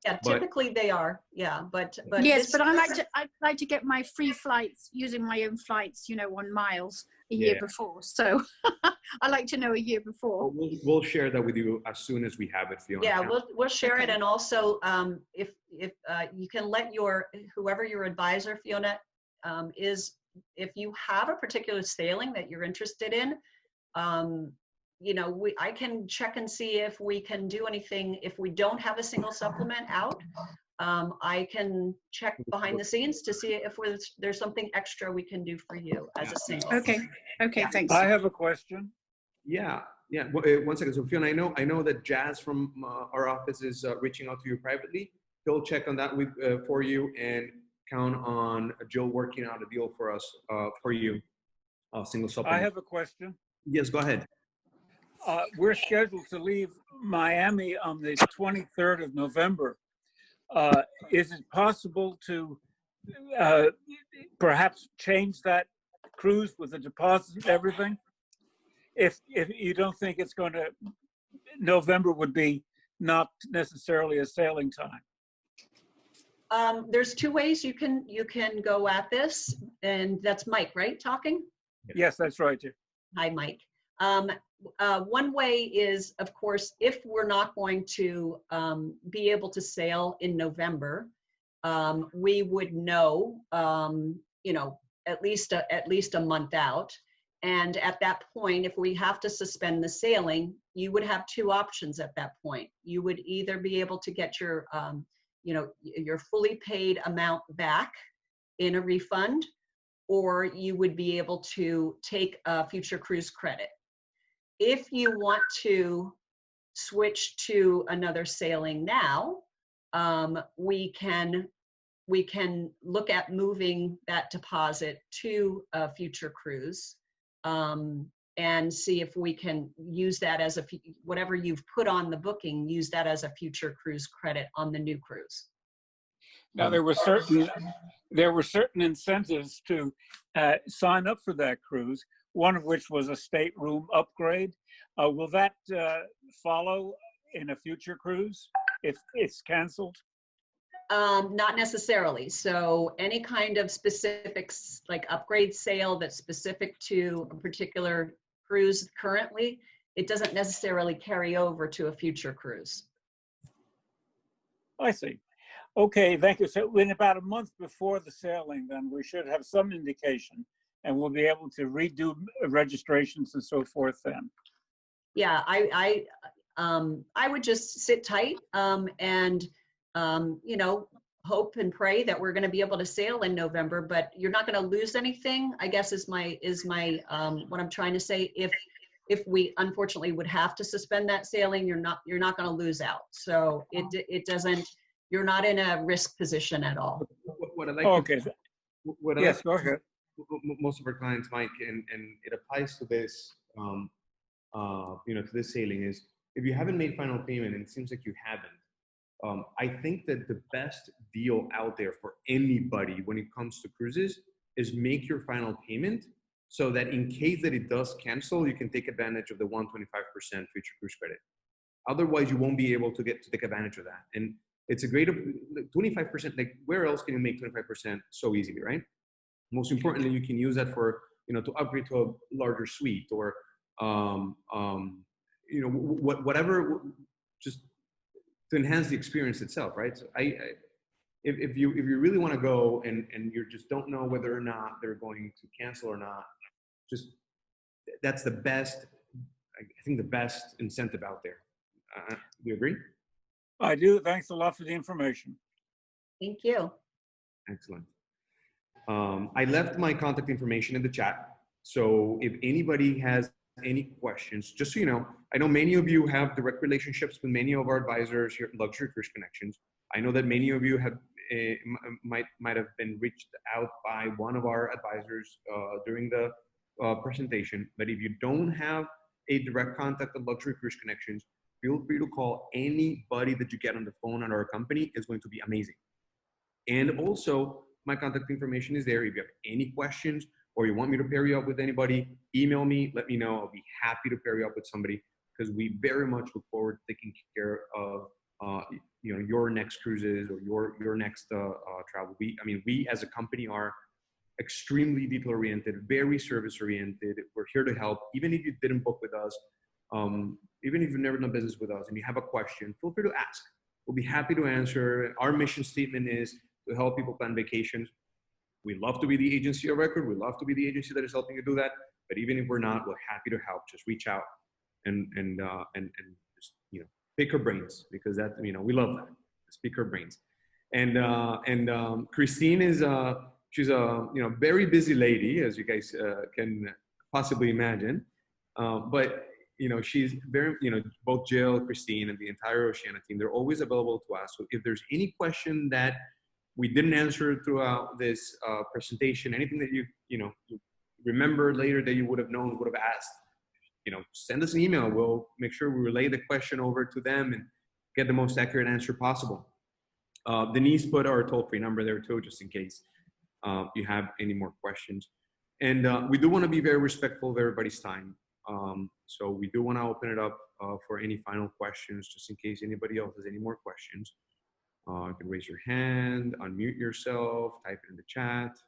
Yeah, typically they are. Yeah, but yes, but I'd like to get my free flights using my own flights, on miles a year before. So I like to know a year before. We'll share that with you as soon as we have it, Fiona. Yeah, we'll share it, and also if you can let whoever your advisor, Fiona, is, if you have a particular sailing that you're interested in, I can check and see if we can do anything. If we don't have a single supplement out, I can check behind the scenes to see if there's something extra we can do for you as a single. Okay, thanks. I have a question. Yeah. One second. So Fiona, I know that Jazz from our office is reaching out to you privately. He'll check on that for you, and count on Jill working out a deal for us for you. Single supplement. I have a question. Yes, go ahead. We're scheduled to leave Miami on the 23rd of November. Is it possible to perhaps change that cruise with the deposit and everything? If you don't think it's going to, November would be not necessarily a sailing time. There's two ways you can go at this, and that's Mike, right, talking? Yes, that's right. Hi, Mike. One way is, of course, if we're not going to be able to sail in November, we would know, at least a month out. And at that point, if we have to suspend the sailing, you would have two options at that point. You would either be able to get your fully paid amount back in a refund, or you would be able to take a future cruise credit. If you want to switch to another sailing now, we can look at moving that deposit to a future cruise, and see if we can use that as whatever you've put on the booking, use that as a future cruise credit on the new cruise. Now, there were certain incentives to sign up for that cruise, one of which was a stateroom upgrade. Will that follow in a future cruise if it's canceled? Not necessarily. So any kind of specifics, like upgrade sale that's specific to a particular cruise currently, it doesn't necessarily carry over to a future cruise. I see. Okay, thank you. So in about a month before the sailing, then we should have some indication, and we'll be able to redo registrations and so forth then. Yeah, I would just sit tight and hope and pray that we're going to be able to sail in November, but you're not going to lose anything, I guess is my what I'm trying to say. If we unfortunately would have to suspend that sailing, you're not going to lose out. So it doesn't, you're not in a risk position at all. What I like yes, go ahead. Most of our clients, Mike, and it applies to this, to this sailing, is if you haven't made final payment, and it seems like you haven't, I think that the best deal out there for anybody when it comes to cruises is make your final payment, so that in case that it does cancel, you can take advantage of the 125% future cruise credit. Otherwise, you won't be able to take advantage of that. And it's a great 25%. Like, where else can you make 25% so easily, right? Most importantly, you can use that for to upgrade to a larger suite, or whatever, just to enhance the experience itself, right? So if you really want to go and you just don't know whether or not they're going to cancel or not, just that's the best, I think, the best incentive out there. Do you agree? I do. Thanks a lot for the information. Thank you. Excellent. I left my contact information in the chat. So if anybody has any questions, just so you know, I know many of you have direct relationships with many of our advisors here at Luxury Cruise Connections. I know that many of you have might have been reached out by one of our advisors during the presentation. But if you don't have a direct contact at Luxury Cruise Connections, feel free to call anybody that you get on the phone at our company. It's going to be amazing. And also, my contact information is there. If you have any questions or you want me to pair you up with anybody, email me, let me know. I'll be happy to pair you up with somebody, because we very much look forward to taking care of your next cruises or your next travel. We as a company are extremely detail oriented, very service oriented. We're here to help. Even if you didn't book with us, even if you've never done business with us and you have a question, feel free to ask. We'll be happy to answer. Our mission statement is to help people plan vacations. We love to be the agency of record. We love to be the agency that is helping you do that. But even if we're not, we're happy to help. Just reach out and just pick her brains, because that we love that. Just pick her brains. And Christine is she's a very busy lady, as you guys can possibly imagine. But she's very both Jill, Christine, and the entire Oceania team, they're always available to us. So if there's any question that we didn't answer throughout this presentation, anything that you remember later that you would have asked, send us an email. We'll make sure we relay the question over to them and get the most accurate answer possible. Denise put our toll-free number there too, just in case you have any more questions. And we do want to be very respectful of everybody's time. So we do want to open it up for any final questions, just in case anybody else has any more questions. You can raise your hand, unmute yourself, type it in the chat.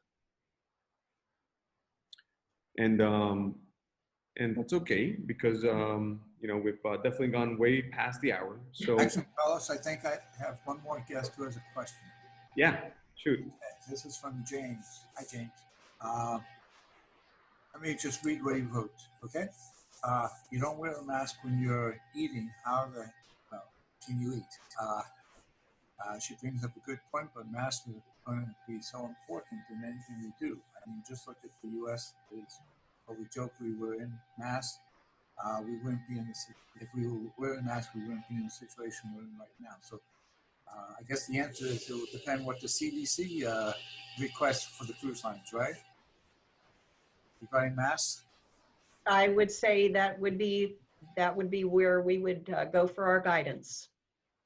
And that's okay, because we've definitely gone way past the hour. So actually, Carlos, I think I have one more guest who has a question. Yeah, shoot. This is from James. Hi, James. Let me just read what he wrote, okay? You don't wear a mask when you're eating. How the hell can you eat? She brings up a good point, but masks are going to be so important in anything we do. I mean, just look at the U.S. We joke we were in masks. We wouldn't be in this. If we were wearing masks, we wouldn't be in the situation we're in right now. So I guess the answer is it will depend what the CDC requests for the cruise lines, right? Regarding masks? I would say that would be where we would go for our guidance.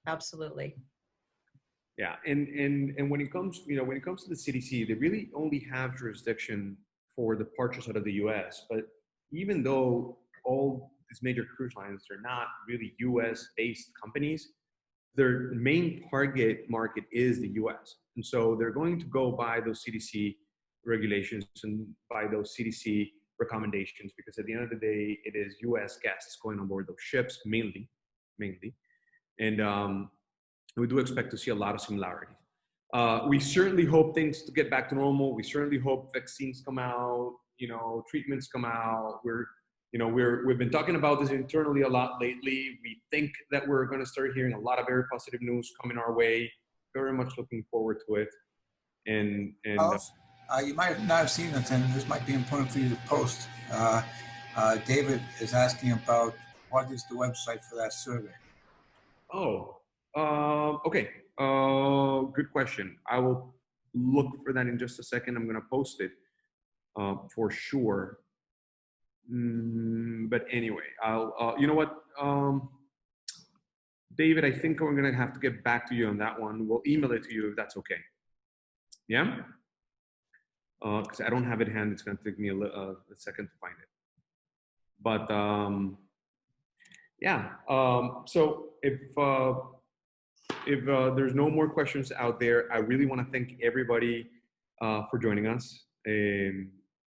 Absolutely. Yeah, and when it comes to the CDC, they really only have jurisdiction for departures out of the U.S. But even though all these major cruise lines are not really U.S.-based companies, their main target market is the U.S. And so they're going to go by those CDC regulations and by those CDC recommendations, because at the end of the day, it is U.S. guests going on board those ships mainly. And we do expect to see a lot of similarities. We certainly hope things to get back to normal. We certainly hope vaccines come out, treatments come out. We've been talking about this internally a lot lately. We think that we're going to start hearing a lot of very positive news coming our way. Very much looking forward to it. And you might not have seen it, and this might be important for you to post. David is asking about what is the website for that survey. Okay. Good question. I will look for that in just a second. I'm going to post it for sure. But anyway, I'll, you know what, David, I think we're going to have to get back to you on that one. We'll email it to you if that's okay. Yeah? Because I don't have it handy. It's going to take me a second to find it. But yeah, so if there's no more questions out there, I really want to thank everybody for joining us.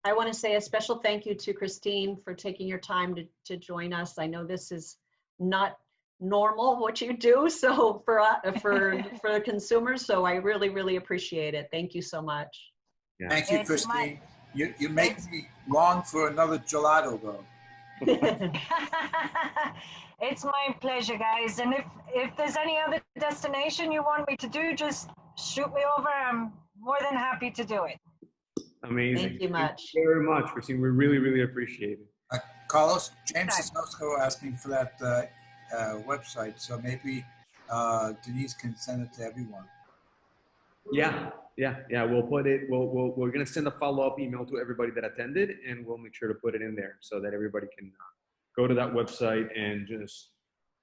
I want to say a special thank you to Christine for taking your time to join us. I know this is not normal what you do, so for the consumers, so I really, really appreciate it. Thank you so much. Yeah. Thank you, Christine. You make me long for another gelato, though. It's my pleasure, guys. And if there's any other destination you want me to do, just shoot me over. I'm more than happy to do it. Amazing. Thank you much. Thank you very much, Christine. We really, really appreciate it. Carlos, James is also asking for that website, so maybe Denise can send it to everyone. Yeah. We'll put it. We're gonna send a follow-up email to everybody that attended, and we'll make sure to put it in there so that everybody can go to that website and just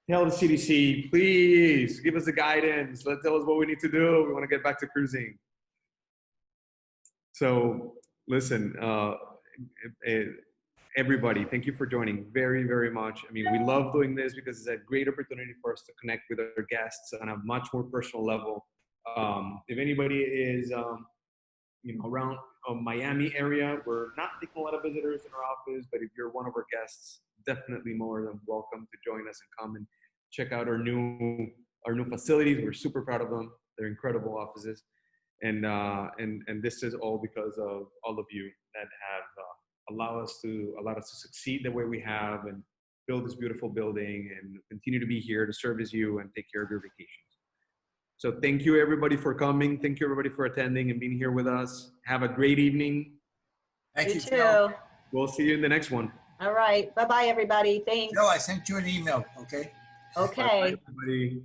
tell the CDC, please give us the guidance. Tell us what we need to do. We want to get back to cruising. So listen, everybody, thank you for joining very, very much. I mean, we love doing this because it's a great opportunity for us to connect with our guests on a much more personal level. If anybody is, around Miami area, we're not taking a lot of visitors in our office, but if you're one of our guests, definitely more than welcome to join us and come and check out our new facilities. We're super proud of them. They're incredible offices. And this is all because of all of you that have allowed us to succeed the way we have and build this beautiful building and continue to be here to service you and take care of your vacations. So thank you everybody for coming. Thank you everybody for attending and being here with us. Have a great evening. Thank you, You too. Joe. We'll see you in the next one. All right. Bye-bye, everybody. Thanks. Joe, I sent you an email, okay? Okay. Bye, everybody.